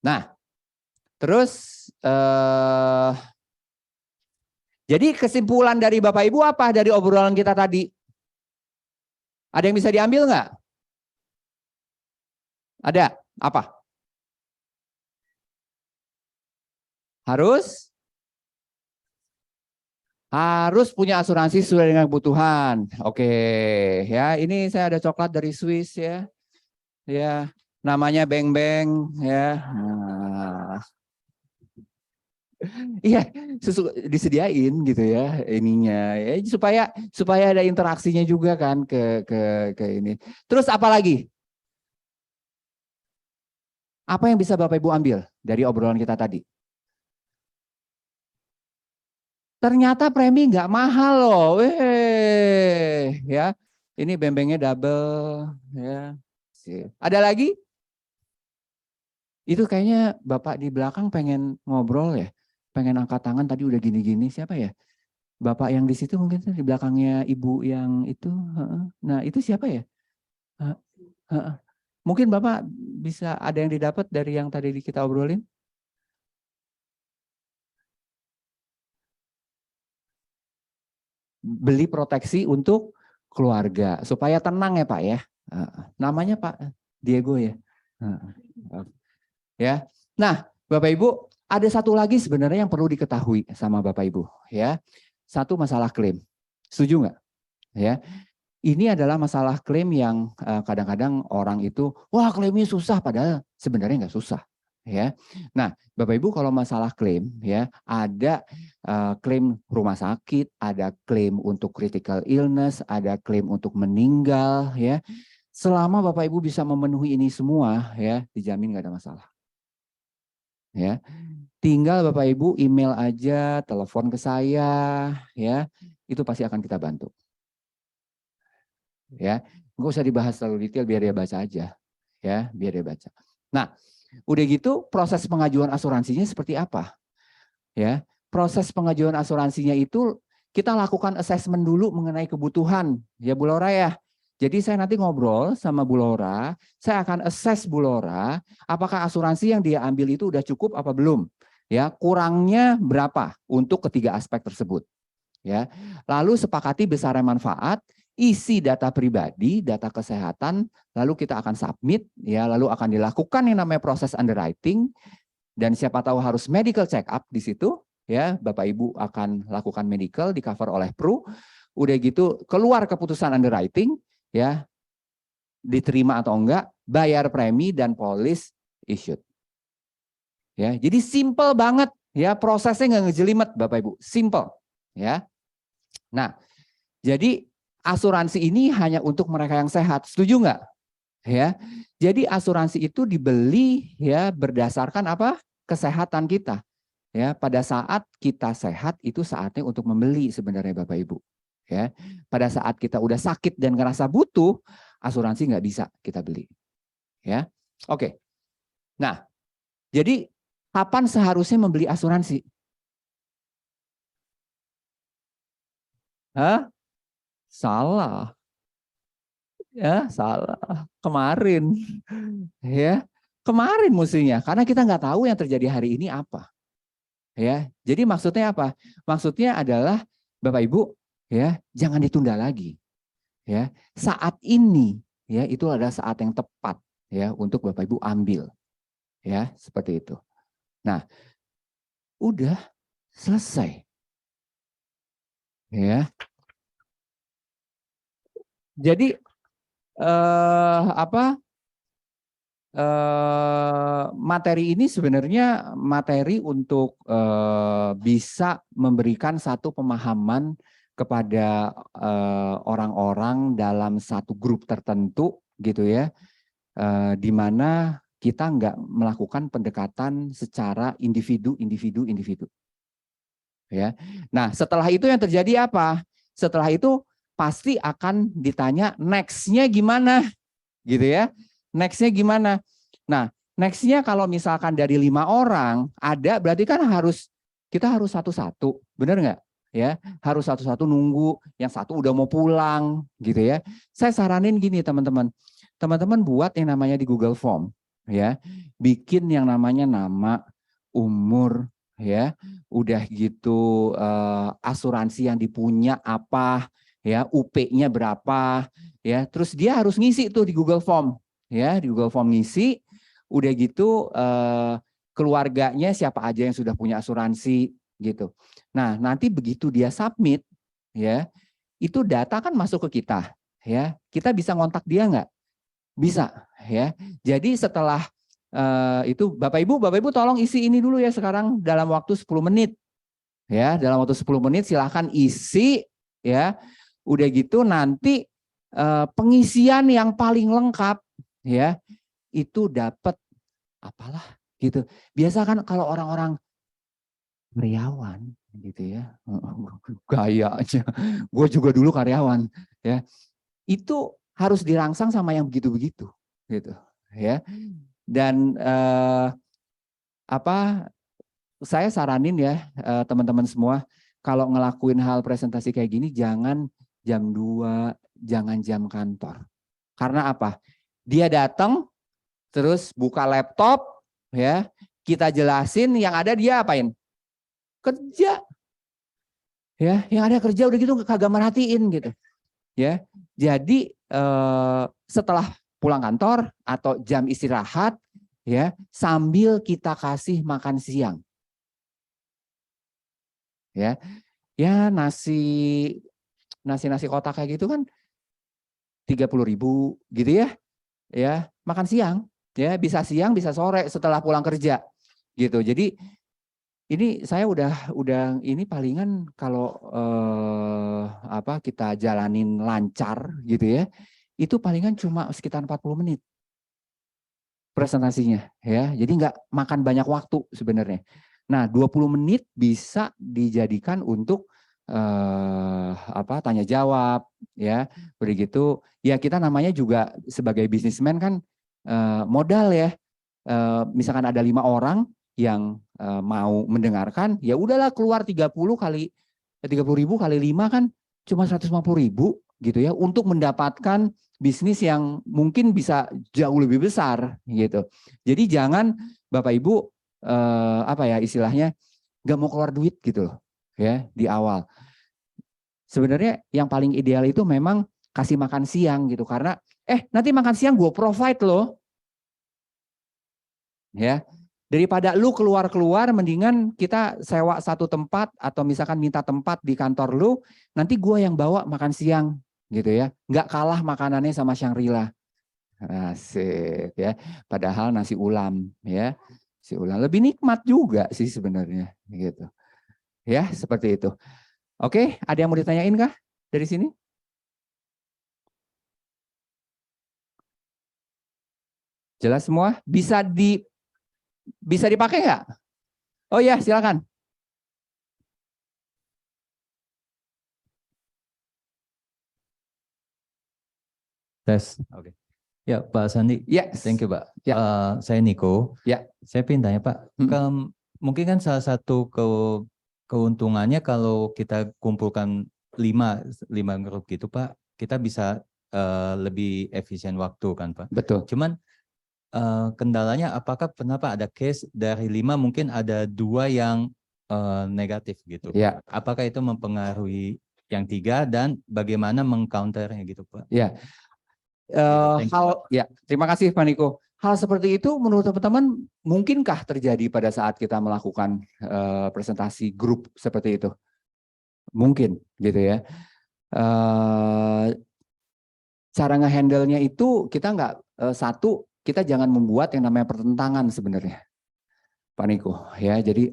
[SPEAKER 4] Nah, terus Jadi kesimpulan dari Bapak Ibu apa dari obrolan kita tadi? Ada yang bisa diambil nggak? Ada? Apa? Harus punya asuransi sesuai dengan kebutuhan. Oke, ya ini saya ada coklat dari Swiss ya. Ya, namanya Beng Beng ya. Nah. Iya, disediain gitu ya ininya ya supaya ada interaksinya juga kan ke ini. Terus apa lagi? Apa yang bisa Bapak Ibu ambil dari obrolan kita tadi? Ternyata premi nggak mahal loh, ya. Ini bembengnya double, ya. Ada lagi? Itu kayaknya Bapak di belakang pengen ngobrol ya, pengen angkat tangan tadi udah gini-gini, siapa ya? Bapak yang di situ mungkin di belakangnya Ibu yang itu, nah itu siapa ya? Mungkin Bapak bisa ada yang didapat dari yang tadi kita obrolin? Beli proteksi untuk keluarga supaya tenang ya Pak ya. Namanya Pak Diego ya. Ya. Nah, Bapak Ibu, ada satu lagi sebenarnya yang perlu diketahui sama Bapak Ibu ya. Satu masalah klaim. Setuju nggak? Ya. Ini adalah masalah klaim yang kadang-kadang orang itu wah klaimnya susah padahal sebenarnya nggak susah. Ya, nah Bapak Ibu kalau masalah klaim ya ada klaim rumah sakit, ada klaim untuk critical illness, ada klaim untuk meninggal ya. Selama Bapak Ibu bisa memenuhi ini semua ya dijamin nggak ada masalah. Ya, tinggal Bapak Ibu email aja, telepon ke saya ya, itu pasti akan kita bantu. Ya, nggak usah dibahas terlalu detail biar dia baca aja ya, biar dia baca. Nah. Udah gitu proses pengajuan asuransinya seperti apa? Ya, proses pengajuan asuransinya itu kita lakukan assessment dulu mengenai kebutuhan ya Bu Laura ya. Jadi saya nanti ngobrol sama Bu Laura, saya akan assess Bu Laura apakah asuransi yang dia ambil itu udah cukup apa belum? Ya, kurangnya berapa untuk ketiga aspek tersebut. Ya. Lalu sepakati besaran manfaat, isi data pribadi, data kesehatan, lalu kita akan submit, ya, lalu akan dilakukan yang namanya proses underwriting, dan siapa tahu harus medical check up di situ, ya, Bapak Ibu akan lakukan medical, di cover oleh Pru, udah gitu keluar keputusan underwriting, ya, diterima atau enggak, bayar premi dan polis issued. Ya, jadi simple banget, ya, prosesnya nggak ngejelimet, Bapak Ibu, simple, ya. Nah, jadi asuransi ini hanya untuk mereka yang sehat, setuju nggak? Ya, jadi asuransi itu dibeli ya berdasarkan apa? Kesehatan kita. Ya, pada saat kita sehat itu saatnya untuk membeli sebenarnya Bapak Ibu. Ya, pada saat kita udah sakit dan ngerasa butuh, asuransi nggak bisa kita beli. Ya, oke. Nah, jadi kapan seharusnya membeli asuransi? Hah? Salah. Ya, salah. Kemarin. Ya, kemarin mestinya. Karena kita nggak tahu yang terjadi hari ini apa. Ya, jadi maksudnya apa? Maksudnya adalah Bapak Ibu, ya, jangan ditunda lagi. Ya, saat ini ya itu adalah saat yang tepat ya untuk Bapak Ibu ambil. Ya, seperti itu. Nah, udah selesai. Ya. Jadi materi ini sebenarnya materi untuk bisa memberikan satu pemahaman kepada orang-orang dalam satu grup tertentu gitu ya, di mana kita nggak melakukan pendekatan secara individu. Ya, nah setelah itu yang terjadi apa? Setelah itu pasti akan ditanya next-nya gimana, gitu ya. Next-nya gimana? Nah, next-nya kalau misalkan dari 5 orang ada, berarti kan kita harus satu-satu, benar nggak? Ya, harus satu-satu nunggu, yang satu udah mau pulang, gitu ya. Saya saranin gini teman-teman, teman-teman buat yang namanya di Google Form, ya, bikin yang namanya nama, umur, ya, udah gitu asuransi yang dipunya apa, ya, UP-nya berapa, ya, terus dia harus ngisi tuh di Google Form, ya, di Google Form ngisi, udah gitu keluarganya siapa aja yang sudah punya asuransi, gitu. Nah, nanti begitu dia submit, ya, itu data kan masuk ke kita, ya, kita bisa ngontak dia nggak? Bisa, ya. Jadi setelah itu Bapak Ibu tolong isi ini dulu ya sekarang dalam waktu 10 menit. Ya, dalam waktu 10 menit silahkan isi ya. Udah gitu nanti pengisian yang paling lengkap ya itu dapat apalah gitu. Biasa kan kalau orang-orang karyawan gitu ya. Gayanya. Gue juga dulu karyawan ya. Itu harus dirangsang sama yang begitu-begitu gitu ya. Dan saya saranin ya teman-teman semua, kalau ngelakuin hal presentasi kayak gini jangan jam 2, jangan jam kantor. Karena apa? Dia datang terus buka laptop ya, kita jelasin, yang ada dia apain? Kerja. Ya, yang ada kerja udah gitu kagak merhatiin gitu. Ya. Jadi setelah pulang kantor atau jam istirahat ya, sambil kita kasih makan siang. Ya. Ya nasi kotak kayak gitu kan 30.000 gitu ya. Ya, makan siang ya, bisa siang bisa sore setelah pulang kerja. Gitu. Jadi ini saya udah ini palingan kalau kita jalanin lancar gitu ya. Itu palingan cuma sekitar 40 menit presentasinya ya. Jadi nggak makan banyak waktu sebenarnya. Nah, 20 menit bisa dijadikan untuk tanya jawab ya. Begitu ya, kita namanya juga sebagai bisnismen kan modal ya. Misalkan ada 5 orang yang mau mendengarkan, ya udahlah keluar 30.000 kali 5 kan cuma 150.000 gitu ya, untuk mendapatkan bisnis yang mungkin bisa jauh lebih besar gitu. Jadi jangan Bapak Ibu istilahnya nggak mau keluar duit gitu loh ya di awal. Sebenarnya yang paling ideal itu memang kasih makan siang gitu, karena nanti makan siang gue provide loh ya. Daripada lu keluar-keluar, mendingan kita sewa satu tempat atau misalkan minta tempat di kantor lu, nanti gua yang bawa makan siang gitu ya. Nggak kalah makanannya sama Shangri-La. Asik ya. Padahal nasi ulam ya. Nasi ulam lebih nikmat juga sih sebenarnya gitu. Ya, seperti itu. Oke, ada yang mau ditanyain kah dari sini? Jelas semua? Bisa dipakai nggak? Oh ya, silakan.
[SPEAKER 5] Tes. Oke. Ya, Pak Sandi.
[SPEAKER 4] Yes.
[SPEAKER 5] Thank you, Pak.
[SPEAKER 4] Ya.
[SPEAKER 5] Saya Niko.
[SPEAKER 4] Ya.
[SPEAKER 5] Saya ingin tanya, Pak. Mungkin kan salah satu keuntungannya kalau kita kumpulkan 5 grup gitu, Pak, kita bisa lebih efisien waktu kan, Pak.
[SPEAKER 4] Betul.
[SPEAKER 5] Cuman kendalanya apakah kenapa ada case dari 5 mungkin ada 2 yang negatif gitu.
[SPEAKER 4] Ya.
[SPEAKER 5] Apakah itu mempengaruhi yang 3 dan bagaimana mengcounternya gitu, Pak?
[SPEAKER 4] Ya. Terima kasih Pak Niko. Hal seperti itu menurut teman-teman mungkinkah terjadi pada saat kita melakukan presentasi grup seperti itu? Mungkin gitu ya. Cara nge-handle-nya itu kita nggak kita jangan membuat yang namanya pertentangan sebenarnya, Pak Niko ya. Jadi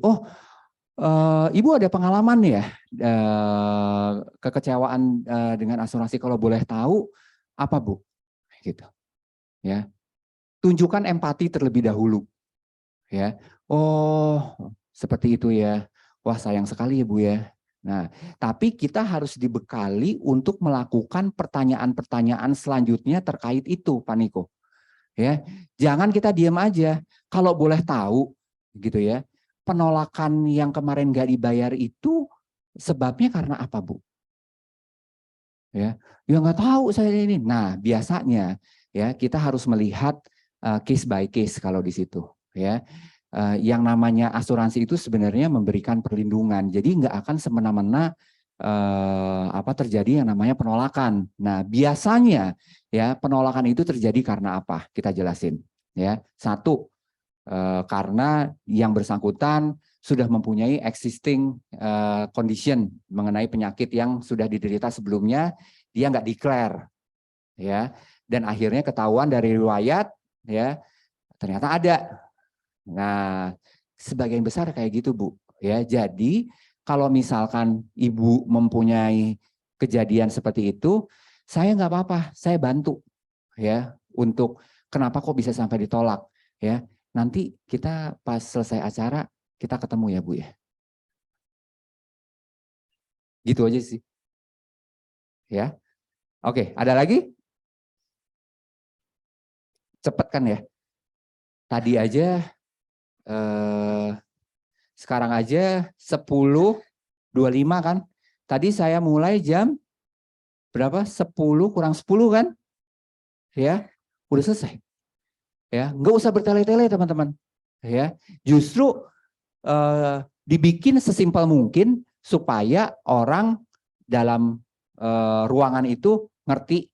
[SPEAKER 4] Ibu ada pengalaman ya kekecewaan dengan asuransi, kalau boleh tahu apa Bu? Gitu ya, tunjukkan empati terlebih dahulu ya. Oh seperti itu ya, wah sayang sekali ya Bu ya. Nah tapi kita harus dibekali untuk melakukan pertanyaan-pertanyaan selanjutnya terkait itu Pak Niko ya. Jangan kita diam aja. Kalau boleh tahu gitu ya, penolakan yang kemarin nggak dibayar itu sebabnya karena apa Bu? Ya nggak tahu saya ini. Nah biasanya ya kita harus melihat case by case kalau di situ ya. yang namanya asuransi itu sebenarnya memberikan perlindungan. Jadi nggak akan semena-mena terjadi yang namanya penolakan. Nah, biasanya ya penolakan itu terjadi karena apa? Kita jelasin. Ya, satu, karena yang bersangkutan sudah mempunyai existing condition mengenai penyakit yang sudah diderita sebelumnya, dia nggak declare, ya, dan akhirnya ketahuan dari riwayat, ya, ternyata ada. Nah, sebagian besar kayak gitu, Bu. Ya, jadi kalau misalkan Ibu mempunyai kejadian seperti itu, saya nggak apa-apa, saya bantu, ya, untuk kenapa kok bisa sampai ditolak, ya. Nanti kita pas selesai acara kita ketemu ya, Bu, ya. Gitu aja sih. Ya. Oke, ada lagi? Cepet kan ya? Tadi aja sekarang aja 10.25 kan? Tadi saya mulai jam berapa? 10 kurang 10 kan? Ya, udah selesai. Ya, nggak usah bertele-tele teman-teman. Ya, justru dibikin sesimpel mungkin supaya orang dalam ruangan itu ngerti.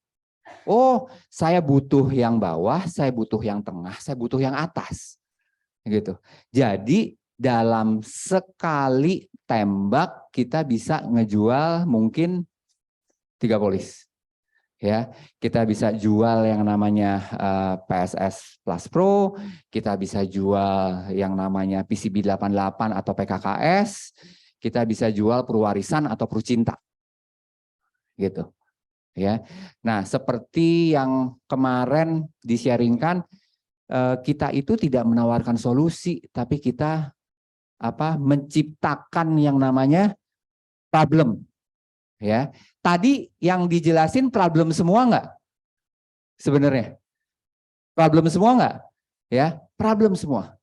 [SPEAKER 4] Oh, saya butuh yang bawah, saya butuh yang tengah, saya butuh yang atas. Gitu. Jadi dalam sekali tembak kita bisa ngejual mungkin 3 polis. Ya, kita bisa jual yang namanya PSS Plus Pro, kita bisa jual yang namanya PCB 88 atau PKKS, kita bisa jual Purwarisan atau Prucinta. Gitu. Ya. Nah, seperti yang kemarin di-sharingkan, kita itu tidak menawarkan solusi, tapi kita menciptakan yang namanya problem. Ya, tadi yang dijelasin problem semua nggak? Sebenarnya problem semua nggak? Ya, problem semua.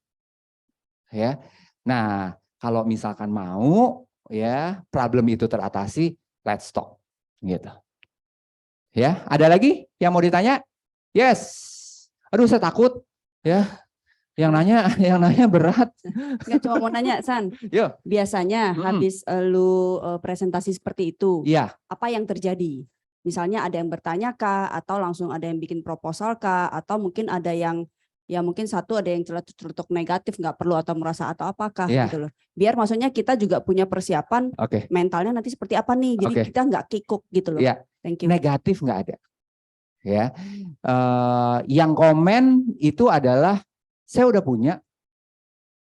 [SPEAKER 4] Ya, nah kalau misalkan mau, ya problem itu teratasi, let's talk, gitu. Ya, ada lagi yang mau ditanya? Yes. Aduh, saya takut. Ya, yang nanya berat.
[SPEAKER 6] Nggak, cuma mau nanya, San.
[SPEAKER 4] Yo.
[SPEAKER 6] Biasanya habis lu presentasi seperti itu,
[SPEAKER 4] Iya.
[SPEAKER 6] apa yang terjadi? Misalnya ada yang bertanya kah, atau langsung ada yang bikin proposal kah, atau mungkin ada yang ya mungkin satu ada yang celetuk negatif, nggak perlu atau merasa atau apakah gitu loh. Biar maksudnya kita juga punya persiapan mentalnya nanti seperti apa nih. Jadi kita nggak kikuk gitu loh.
[SPEAKER 4] Iya.
[SPEAKER 6] Thank you.
[SPEAKER 4] Negatif nggak ada. Ya, yang komen itu adalah saya udah punya,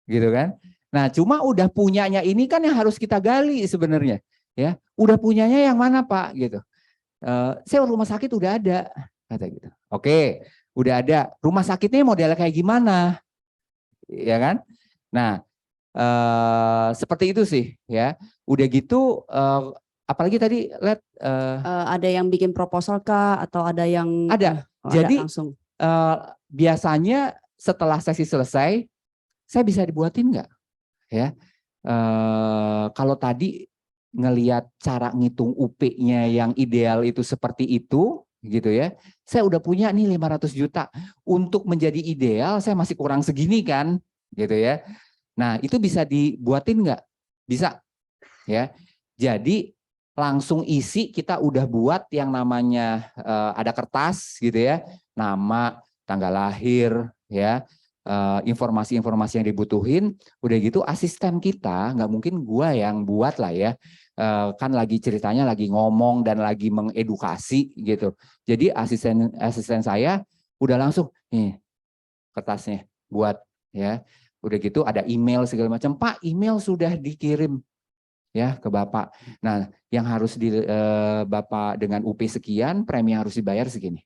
[SPEAKER 4] gitu kan. Nah, cuma udah punyanya ini kan yang harus kita gali sebenarnya, ya. Udah punyanya yang mana, Pak, gitu. Saya rumah sakit udah ada, kata gitu. Oke, udah ada. Rumah sakitnya modelnya kayak gimana, ya kan? Nah, seperti itu sih, ya. Udah gitu, apalagi tadi lihat
[SPEAKER 6] ada yang bikin proposal kah, atau ada yang
[SPEAKER 4] ada. Jadi
[SPEAKER 6] ada langsung.
[SPEAKER 4] Biasanya setelah sesi selesai, saya bisa dibuatin nggak? Ya, kalau tadi ngelihat cara ngitung UP-nya yang ideal itu seperti itu, gitu ya. Saya udah punya nih 500 juta. Untuk menjadi ideal, saya masih kurang segini kan, gitu ya. Nah, itu bisa dibuatin nggak? Bisa, ya. Jadi langsung isi, kita udah buat yang namanya ada kertas, gitu ya. Nama, tanggal lahir, ya. Informasi-informasi yang dibutuhin, udah gitu asisten kita, nggak mungkin gua yang buat lah ya, kan lagi ceritanya lagi ngomong dan lagi mengedukasi gitu. Jadi asisten saya udah langsung nih kertasnya buat, ya. Udah gitu ada email segala macam, Pak, email sudah dikirim ya ke Bapak. Nah, yang harus di Bapak dengan UP sekian, premi harus dibayar segini.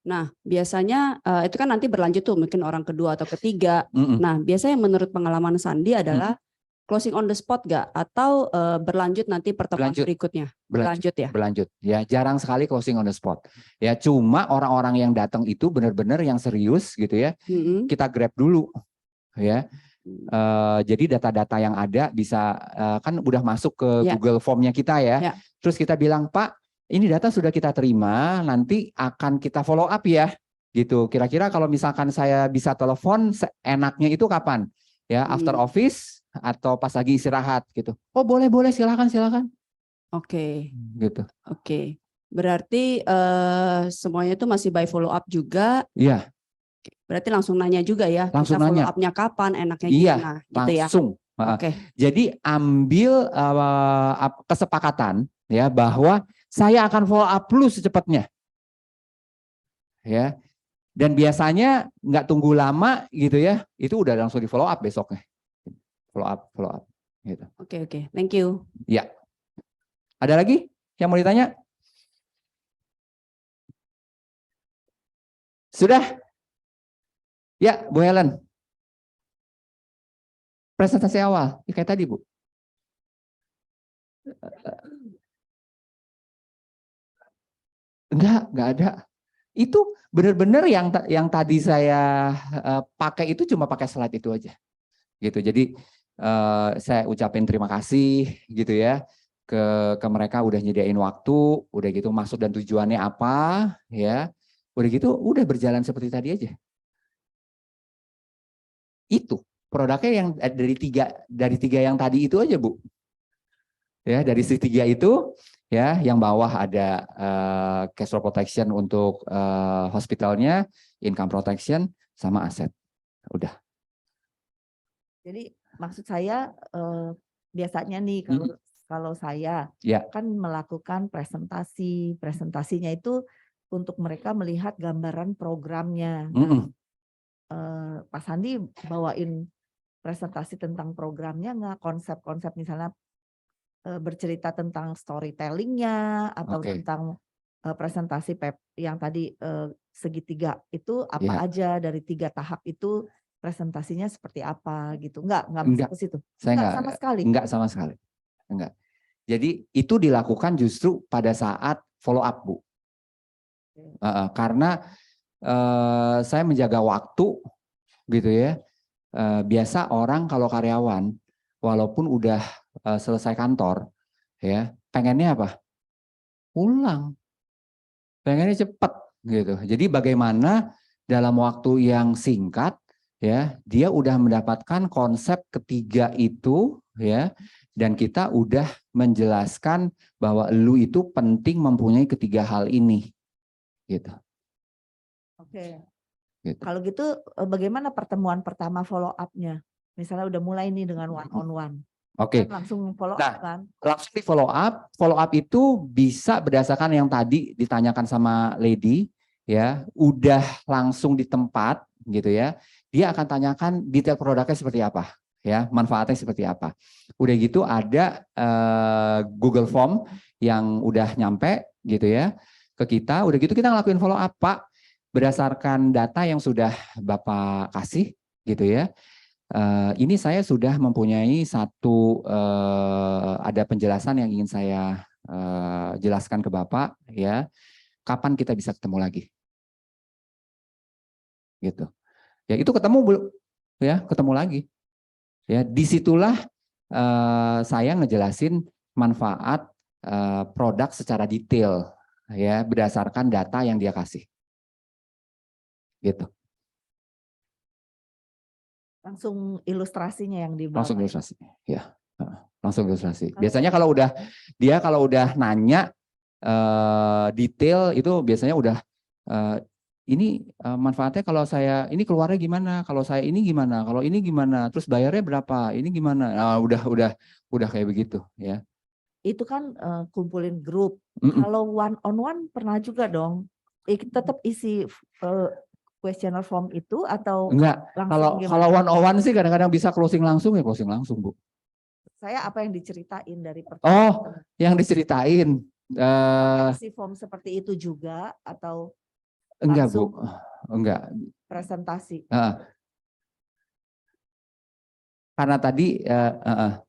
[SPEAKER 6] Nah, biasanya itu kan nanti berlanjut tuh mungkin orang kedua atau ketiga. Nah, biasanya menurut pengalaman Sandi adalah closing on the spot gak? Atau berlanjut nanti pertemuan berikutnya? Berlanjut ya?
[SPEAKER 4] Berlanjut. Ya, jarang sekali closing on the spot. Ya, cuma orang-orang yang datang itu benar-benar yang serius gitu ya. Kita grab dulu. Ya. Jadi data-data yang ada bisa kan udah masuk ke Google Form-nya kita ya. Terus kita bilang, Pak, ini data sudah kita terima, nanti akan kita follow up ya. gitu. Kira-kira kalau misalkan saya bisa telepon, enaknya itu kapan? Ya, after office atau pas lagi istirahat gitu. Oh boleh, silakan.
[SPEAKER 6] Oke.
[SPEAKER 4] Gitu.
[SPEAKER 6] Oke. Berarti semuanya itu masih by follow up juga.
[SPEAKER 4] Iya.
[SPEAKER 6] Berarti langsung nanya juga ya.
[SPEAKER 4] Langsung
[SPEAKER 6] kita follow
[SPEAKER 4] nanya.
[SPEAKER 6] up-nya kapan, enaknya
[SPEAKER 4] Iya,
[SPEAKER 6] gimana gitu ya.
[SPEAKER 4] langsung.
[SPEAKER 6] Oke.
[SPEAKER 4] Jadi ambil kesepakatan ya bahwa saya akan follow up lu secepatnya. Ya. Dan biasanya nggak tunggu lama gitu ya, itu udah langsung di follow up besoknya. Follow up gitu.
[SPEAKER 6] Oke. Thank you.
[SPEAKER 4] Ya. Ada lagi yang mau ditanya? Sudah? Ya, Bu Helen. Presentasi awal, ya, kayak tadi, Bu. Enggak ada. Itu benar-benar yang tadi saya pakai itu cuma pakai slide itu aja. Gitu. Jadi saya ucapin terima kasih gitu ya ke mereka udah nyediain waktu, udah gitu maksud dan tujuannya apa, ya. Udah gitu udah berjalan seperti tadi aja. Itu produknya yang dari tiga yang tadi itu aja, Bu. Ya, dari tiga itu ya, yang bawah ada cash flow protection untuk hospitalnya, income protection sama aset. Udah.
[SPEAKER 7] Jadi maksud saya biasanya nih kalau saya
[SPEAKER 4] Ya.
[SPEAKER 7] kan melakukan presentasinya itu untuk mereka melihat gambaran programnya. Pak Sandi bawain presentasi tentang programnya nggak, konsep-konsep misalnya bercerita tentang storytellingnya atau tentang presentasi yang tadi segitiga itu apa aja dari 3 tahap itu presentasinya seperti apa gitu. Enggak masuk ke situ.
[SPEAKER 4] Saya
[SPEAKER 7] enggak sama sekali.
[SPEAKER 4] Enggak sama sekali. Enggak. Jadi itu dilakukan justru pada saat follow up, Bu. Karena saya menjaga waktu gitu ya. Biasa orang kalau karyawan walaupun udah selesai kantor ya, pengennya apa? Pulang. Pengennya cepat gitu. Jadi bagaimana dalam waktu yang singkat ya, dia udah mendapatkan konsep ketiga itu ya, dan kita udah menjelaskan bahwa lu itu penting mempunyai ketiga hal ini gitu.
[SPEAKER 7] Oke.
[SPEAKER 4] Gitu.
[SPEAKER 7] Kalau gitu bagaimana pertemuan pertama follow up-nya? Misalnya udah mulai nih dengan one on one.
[SPEAKER 4] Oke.
[SPEAKER 7] Kan langsung follow up kan?
[SPEAKER 4] Langsung di follow up. Follow up itu bisa berdasarkan yang tadi ditanyakan sama Lady ya, udah langsung di tempat gitu ya. Dia akan tanyakan detail produknya seperti apa ya, manfaatnya seperti apa. Udah gitu ada Google Form yang udah nyampe gitu ya ke kita. Udah gitu kita ngelakuin follow up, Pak, berdasarkan data yang sudah Bapak kasih gitu ya. Ini saya sudah mempunyai satu ada penjelasan yang ingin saya jelaskan ke Bapak ya. Kapan kita bisa ketemu lagi? Gitu. Ya itu ketemu ya, ketemu lagi. Ya, disitulah saya ngejelasin manfaat produk secara detail ya berdasarkan data yang dia kasih. Gitu.
[SPEAKER 7] Langsung ilustrasinya yang dibawa.
[SPEAKER 4] Langsung ilustrasi. Ya. Langsung ilustrasi. Biasanya kalau udah nanya detail itu biasanya udah ini manfaatnya kalau saya ini keluarnya gimana, kalau saya ini gimana, kalau ini gimana, terus bayarnya berapa, ini gimana. Nah, udah kayak begitu ya.
[SPEAKER 7] Itu kan kumpulin grup. Kalau one on one pernah juga dong. Tetap isi questionnaire form itu atau
[SPEAKER 4] enggak? Kalau one on one sih kadang-kadang bisa closing langsung ya, closing langsung, Bu.
[SPEAKER 7] Saya apa yang diceritain dari pertama?
[SPEAKER 4] Oh, yang diceritain.
[SPEAKER 7] Isi form seperti itu juga atau
[SPEAKER 4] enggak,
[SPEAKER 7] langsung
[SPEAKER 4] Bu. Enggak.
[SPEAKER 7] Presentasi.
[SPEAKER 4] Karena tadi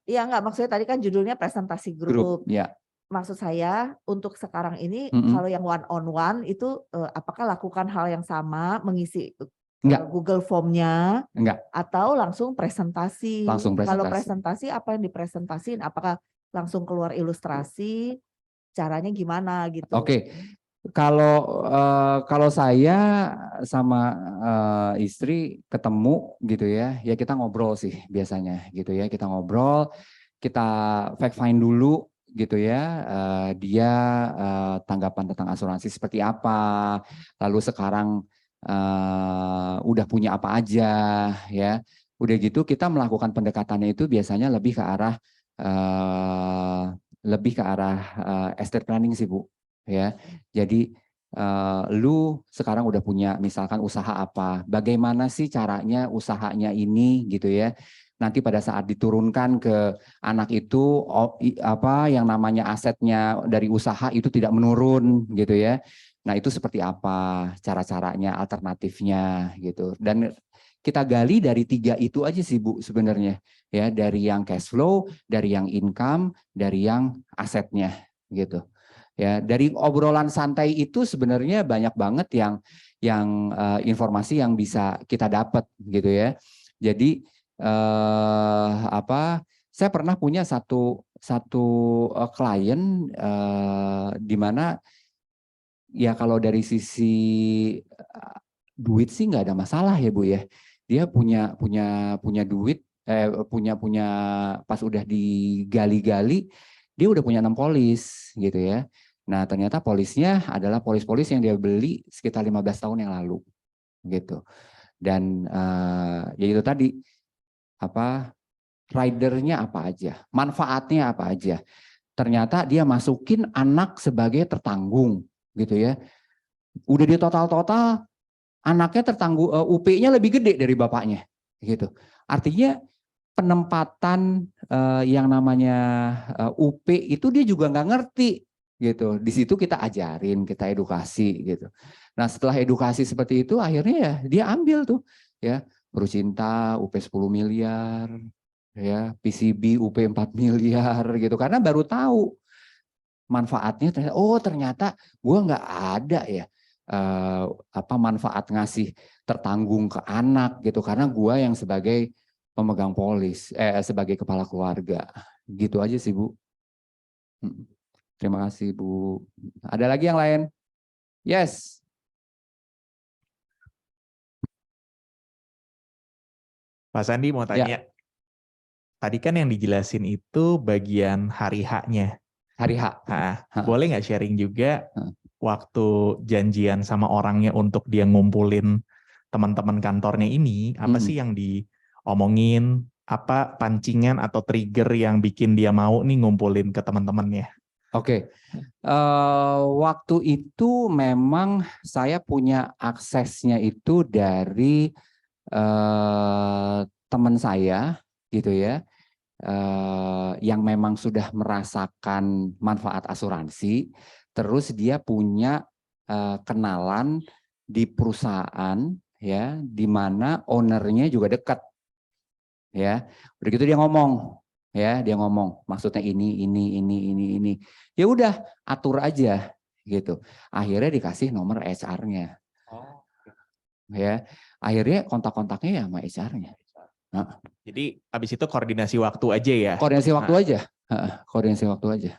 [SPEAKER 7] Iya enggak, maksudnya tadi kan judulnya presentasi grup.
[SPEAKER 4] Ya.
[SPEAKER 7] Maksud saya untuk sekarang ini kalau yang one on one itu apakah lakukan hal yang sama mengisi Google Form-nya atau langsung presentasi?
[SPEAKER 4] Langsung presentasi.
[SPEAKER 7] Kalau presentasi apa yang dipresentasiin? Apakah langsung keluar ilustrasi? Caranya gimana gitu?
[SPEAKER 4] Oke. kalau saya sama istri ketemu gitu ya, ya kita ngobrol sih biasanya gitu ya, kita ngobrol, kita fact find dulu gitu ya, dia tanggapan tentang asuransi seperti apa, lalu sekarang udah punya apa aja ya, udah gitu kita melakukan pendekatannya itu biasanya lebih ke arah estate planning sih Bu ya. Jadi lu sekarang udah punya misalkan usaha apa, bagaimana sih caranya usahanya ini gitu ya. Nanti pada saat diturunkan ke anak itu apa yang namanya asetnya dari usaha itu tidak menurun gitu ya. Nah, itu seperti apa cara-caranya, alternatifnya gitu. Dan kita gali dari 3 itu aja sih Bu sebenarnya ya, dari yang cash flow, dari yang income, dari yang asetnya gitu. Ya, dari obrolan santai itu sebenarnya banyak banget yang informasi yang bisa kita dapat gitu ya. Jadi saya pernah punya satu klien di mana ya kalau dari sisi duit sih nggak ada masalah ya Bu ya. Dia punya duit, punya pas udah digali-gali dia udah punya 6 polis gitu ya. Nah ternyata polisnya adalah polis-polis yang dia beli sekitar 15 tahun yang lalu gitu. Dan ya itu tadi ridernya apa aja, manfaatnya apa aja. Ternyata dia masukin anak sebagai tertanggung gitu ya. Udah di total anaknya tertanggung, UP-nya lebih gede dari bapaknya gitu. Artinya penempatan yang namanya UP itu dia juga nggak ngerti gitu. Di situ kita ajarin, kita edukasi gitu. Nah setelah edukasi seperti itu akhirnya ya dia ambil tuh ya, Berucinta UP 10 miliar ya, PCB UP 4 miliar gitu, karena baru tahu manfaatnya. Ternyata gue nggak ada ya manfaat ngasih tertanggung ke anak gitu, karena gue yang sebagai pemegang polis, sebagai kepala keluarga. Gitu aja sih Bu. Terima kasih Bu. Ada lagi yang lain? Yes.
[SPEAKER 8] Pak Sandi mau tanya.
[SPEAKER 4] Ya.
[SPEAKER 8] Tadi kan yang dijelasin itu bagian hari H-nya.
[SPEAKER 4] Hari H.
[SPEAKER 8] Boleh nggak sharing juga waktu janjian sama orangnya untuk dia ngumpulin teman-teman kantornya ini, apa sih yang diomongin, apa pancingan atau trigger yang bikin dia mau nih ngumpulin ke teman-temannya?
[SPEAKER 4] Oke. Waktu itu memang saya punya aksesnya itu dari teman saya gitu ya, yang memang sudah merasakan manfaat asuransi, terus dia punya kenalan di perusahaan ya, di mana ownernya juga dekat ya. Begitu dia ngomong maksudnya ini, ya udah atur aja gitu. Akhirnya dikasih nomor HR-nya. Ya, akhirnya kontak-kontaknya ya sama HR-nya.
[SPEAKER 8] Jadi habis itu koordinasi waktu aja ya?
[SPEAKER 4] Koordinasi waktu aja, koordinasi waktu aja,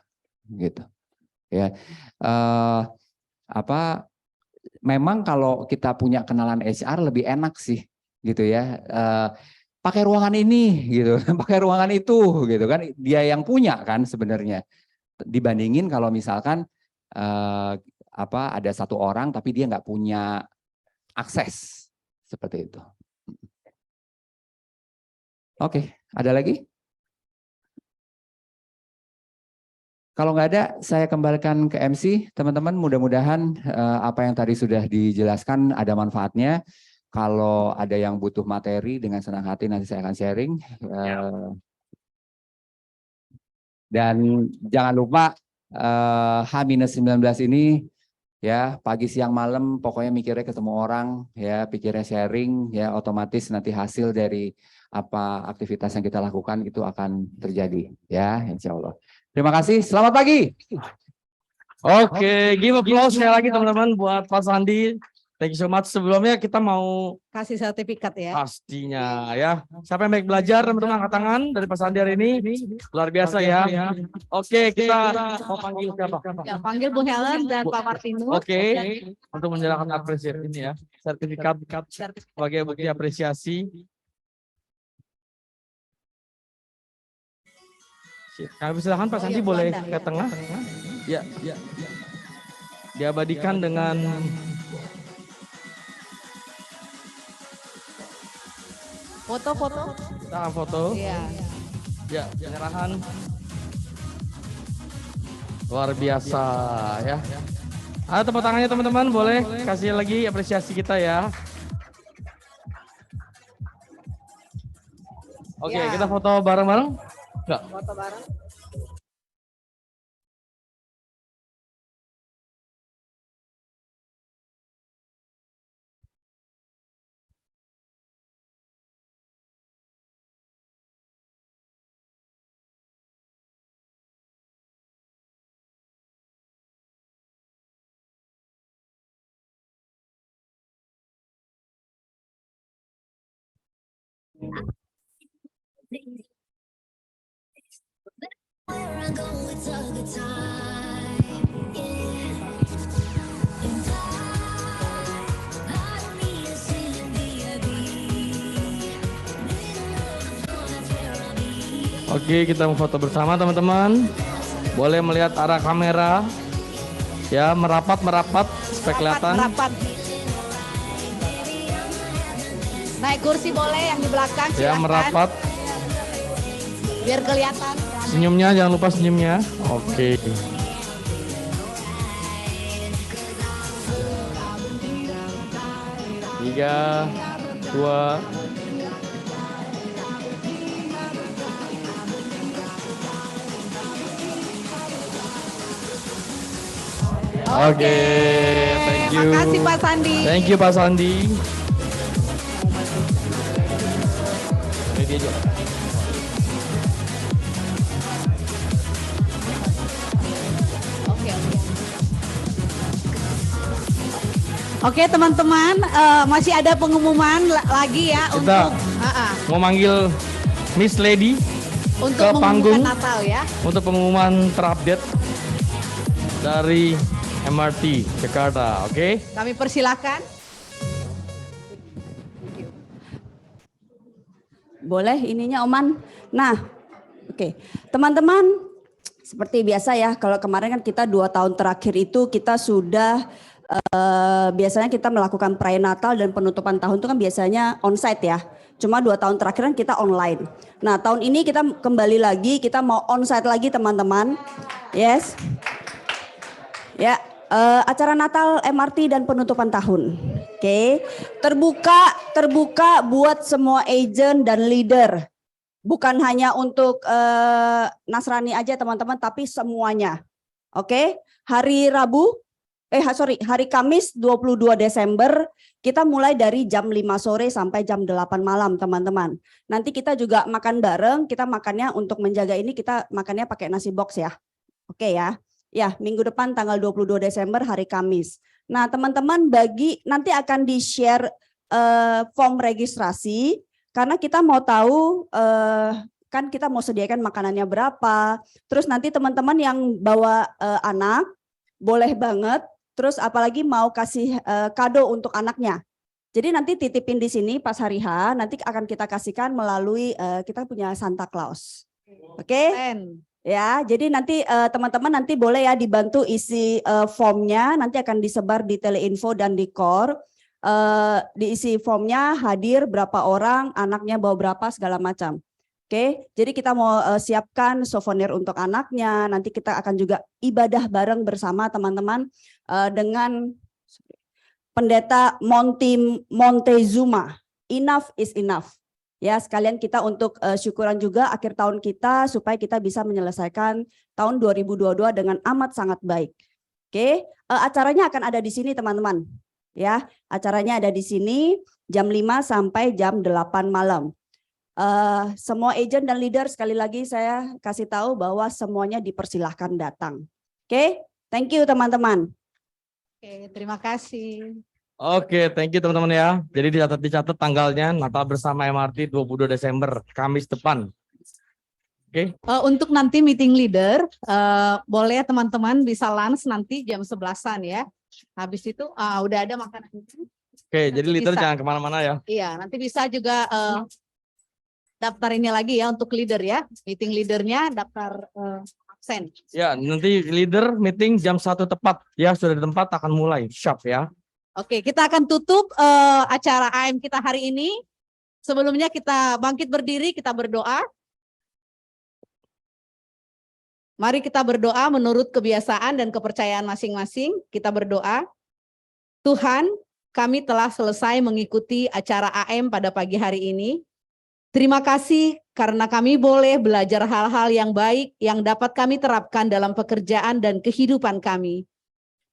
[SPEAKER 4] gitu. Ya, memang kalau kita punya kenalan HR lebih enak sih, gitu ya. Pakai ruangan ini, gitu, pakai ruangan itu, gitu kan. Dia yang punya kan sebenarnya. Dibandingin kalau misalkan ada satu orang tapi dia nggak punya akses seperti itu. Oke, ada lagi? Kalau nggak ada, saya kembalikan ke MC. Teman-teman, mudah-mudahan apa yang tadi sudah dijelaskan ada manfaatnya. Kalau ada yang butuh materi, dengan senang hati nanti saya akan sharing. Dan jangan lupa H-19 ini ya, pagi siang malam pokoknya mikirnya ketemu orang ya, pikirnya sharing ya, otomatis nanti hasil dari apa aktivitas yang kita lakukan itu akan terjadi ya, insya Allah. Terima kasih, selamat pagi.
[SPEAKER 2] Oke, give applause sekali lagi teman-teman buat Pak Sandi Thank you so much. Sebelumnya kita mau
[SPEAKER 1] Kasih sertifikat ya.
[SPEAKER 2] pastinya ya. Siapa yang baik belajar, teman-teman angkat tangan dari Pak Sandi hari ini. Luar biasa ya. Oke, kita mau panggil siapa?
[SPEAKER 1] Ya, panggil Bu Helen dan Pak Martinus.
[SPEAKER 2] Oke, untuk menyerahkan apresiasi ini ya. Sertifikat sebagai bukti apresiasi. Kami silakan Pak Sandi boleh ke tengah. Ya. Diabadikan dengan
[SPEAKER 1] Foto-foto.
[SPEAKER 2] foto.
[SPEAKER 1] Iya.
[SPEAKER 2] Ya, penyerahan. Luar biasa ya. Ada tepuk tangannya teman-teman, boleh kasih lagi apresiasi kita ya. Oke,
[SPEAKER 1] Ya.
[SPEAKER 2] kita foto bareng-bareng. Enggak.
[SPEAKER 1] Foto bareng.
[SPEAKER 2] Oke, kita mau foto bersama teman-teman. Boleh melihat arah kamera. Ya, merapat supaya kelihatan.
[SPEAKER 1] Merapat. Naik kursi boleh yang di belakang
[SPEAKER 2] Ya,
[SPEAKER 1] silakan.
[SPEAKER 2] merapat.
[SPEAKER 1] Biar kelihatan.
[SPEAKER 2] Senyumnya jangan lupa senyumnya. Oke. Tiga, dua. Oke, thank you.
[SPEAKER 1] Terima kasih Pak Sandi.
[SPEAKER 2] Thank you Pak Sandi. Ini dia aja.
[SPEAKER 1] Oke teman-teman, masih ada pengumuman lagi ya
[SPEAKER 2] Kita
[SPEAKER 1] untuk
[SPEAKER 2] mau manggil Miss Lady
[SPEAKER 1] untuk
[SPEAKER 2] ke panggung
[SPEAKER 1] mengumumkan Natal ya.
[SPEAKER 2] untuk pengumuman terupdate dari MRT Jakarta. Oke?
[SPEAKER 1] Kami persilakan.
[SPEAKER 6] Boleh ininya Oman. Nah, oke. Teman-teman, seperti biasa ya, kalau kemarin kan kita 2 tahun terakhir itu kita sudah biasanya kita melakukan perayaan Natal dan penutupan tahun itu kan biasanya onsite ya. Cuma 2 tahun terakhir kan kita online. Nah, tahun ini kita kembali lagi, kita mau onsite lagi teman-teman. Yes. Ya, acara Natal MRT dan penutupan tahun. Oke. Terbuka buat semua agent dan leader. Bukan hanya untuk Nasrani aja teman-teman, tapi semuanya. Oke. Hari Kamis 22 Desember kita mulai dari jam 5 sore sampai jam 8 malam teman-teman. Nanti kita juga makan bareng, kita makannya untuk menjaga ini kita makannya pakai nasi box ya. Oke ya. Ya, minggu depan tanggal 22 Desember hari Kamis. Nah, teman-teman nanti akan di-share form registrasi karena kita mau tahu kan kita mau sediakan makanannya berapa. Terus nanti teman-teman yang bawa anak boleh banget. Terus apalagi mau kasih kado untuk anaknya. Jadi nanti titipin di sini pas hari H, nanti akan kita kasihkan melalui kita punya Santa Claus. Oke? Ya, jadi nanti teman-teman nanti boleh ya dibantu isi formnya, nanti akan disebar di Teleinfo dan di Core. Diisi formnya, hadir berapa orang, anaknya bawa berapa, segala macam. Oke, jadi kita mau siapkan souvenir untuk anaknya. Nanti kita akan juga ibadah bareng bersama teman-teman dengan Pendeta Montezuma. Enough is enough. Ya, sekalian kita untuk syukuran juga akhir tahun kita supaya kita bisa menyelesaikan tahun 2022 dengan amat sangat baik. Oke, acaranya akan ada di sini teman-teman. Ya, acaranya ada di sini jam 5 sampai jam 8 malam. Semua agent dan leader sekali lagi saya kasih tahu bahwa semuanya dipersilahkan datang. Oke, thank you teman-teman.
[SPEAKER 1] Oke, terima kasih.
[SPEAKER 2] Oke, thank you teman-teman ya. Jadi dicatat tanggalnya Natal bersama MRT 22 Desember, Kamis depan. Oke.
[SPEAKER 1] Untuk nanti meeting leader, boleh teman-teman bisa lunch nanti jam 11-an ya. Habis itu udah ada makanan.
[SPEAKER 2] Oke, jadi leader
[SPEAKER 1] bisa.
[SPEAKER 2] jangan kemana-mana ya.
[SPEAKER 1] Iya, nanti bisa juga daftar ini lagi ya untuk leader ya. Meeting leadernya daftar absen.
[SPEAKER 2] Ya, nanti leader meeting jam 1 tepat ya, sudah di tempat akan mulai. Sharp ya.
[SPEAKER 1] Oke, kita akan tutup acara AM kita hari ini. Sebelumnya kita bangkit berdiri, kita berdoa. Mari kita berdoa menurut kebiasaan dan kepercayaan masing-masing. Kita berdoa. Tuhan, kami telah selesai mengikuti acara AM pada pagi hari ini. Terima kasih karena kami boleh belajar hal-hal yang baik yang dapat kami terapkan dalam pekerjaan dan kehidupan kami.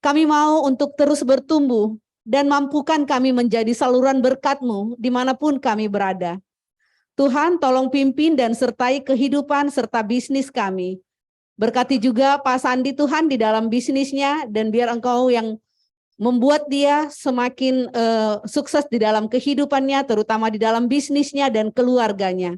[SPEAKER 1] Kami mau untuk terus bertumbuh dan mampukan kami menjadi saluran berkat-Mu dimanapun kami berada. Tuhan, tolong pimpin dan sertai kehidupan serta bisnis kami. Berkati juga Pak Sandi Tuhan di dalam bisnisnya, dan biar Engkau yang membuat dia semakin sukses di dalam kehidupannya, terutama di dalam bisnisnya dan keluarganya.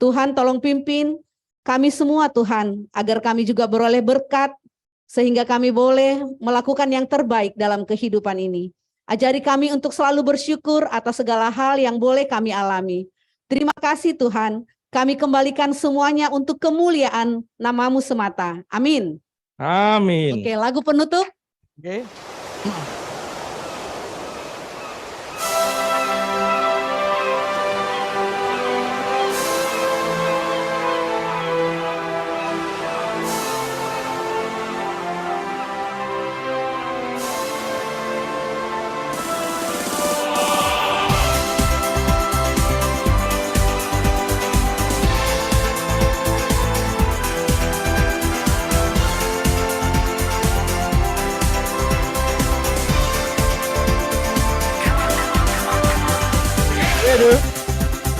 [SPEAKER 1] Tuhan, tolong pimpin kami semua Tuhan, agar kami juga beroleh berkat, sehingga kami boleh melakukan yang terbaik dalam kehidupan ini. Ajari kami untuk selalu bersyukur atas segala hal yang boleh kami alami. Terima kasih Tuhan, kami kembalikan semuanya untuk kemuliaan nama-Mu semata. Amin.
[SPEAKER 2] Amin.
[SPEAKER 1] Oke, lagu penutup.
[SPEAKER 2] Oke.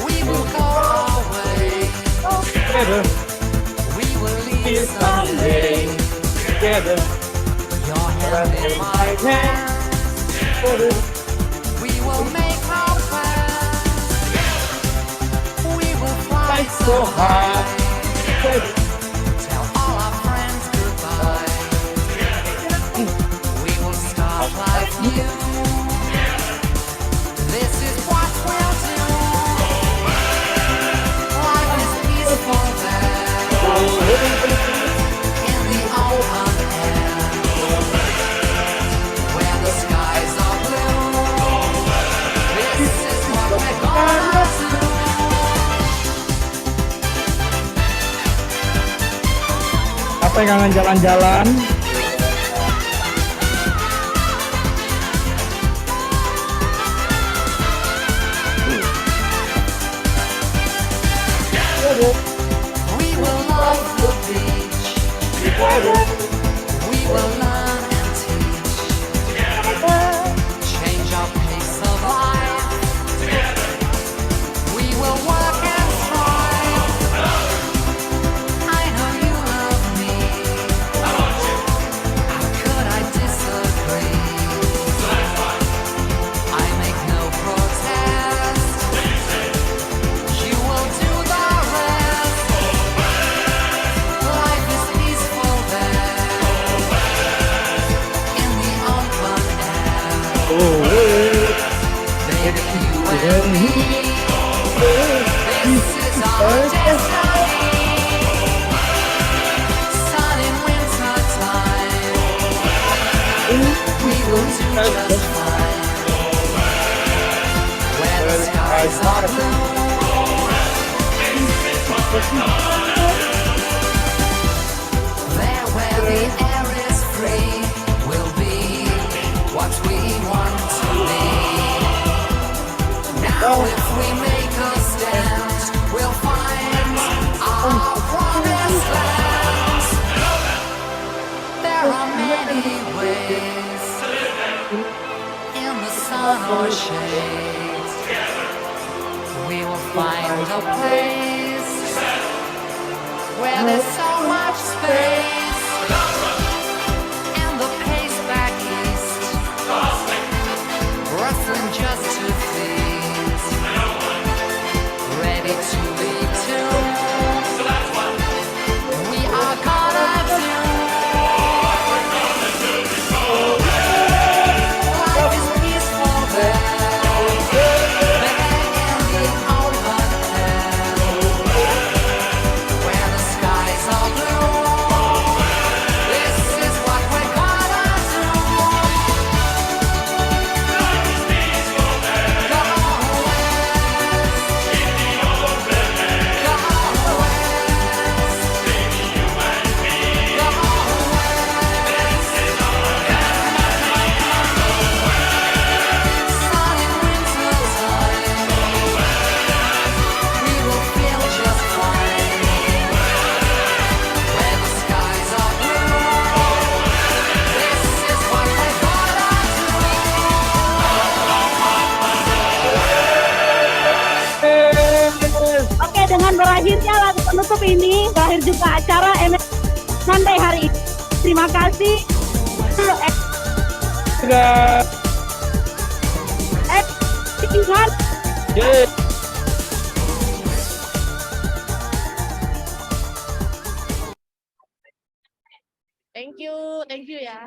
[SPEAKER 3] We will go our way. We will lead someday.
[SPEAKER 2] Together.
[SPEAKER 3] Your hand in my hand. We will make our plan. We will fly so high. Tell all our friends goodbye. We will start life new. This is what we'll do. Life is peaceful there. In the open air. Where the skies are blue. This is what we're gonna do.
[SPEAKER 2] Apa yang kangen jalan-jalan?
[SPEAKER 3] We will love the beach. We will learn and teach. Change our pace of life. We will work and strive. I know you love me. How could I disagree? I make no protest. You will do the rest. Life is peaceful there. In the open air. Baby, you and me. This is our destiny. Sun in winter time. We will do just fine. Where the skies are blue. There where the air is free, we'll be what we want to be. Now if we make a stand, we'll find our promised land. There are many ways, in the sun or shade. We will find a place where there's so much space. And the pace back east just two things, ready to be tuned. We are gonna do. Life is peaceful there. There can be open air. Where the skies are blue. This is what we're gonna do. Go west. Go sun in winter time. We will feel just fine. Where the skies are blue. This is what we're gonna
[SPEAKER 9] Oke, dengan berakhirnya lagu penutup ini, berakhir juga acara MS Sunday hari ini. Terima kasih. Tuhan.
[SPEAKER 1] Thank you ya.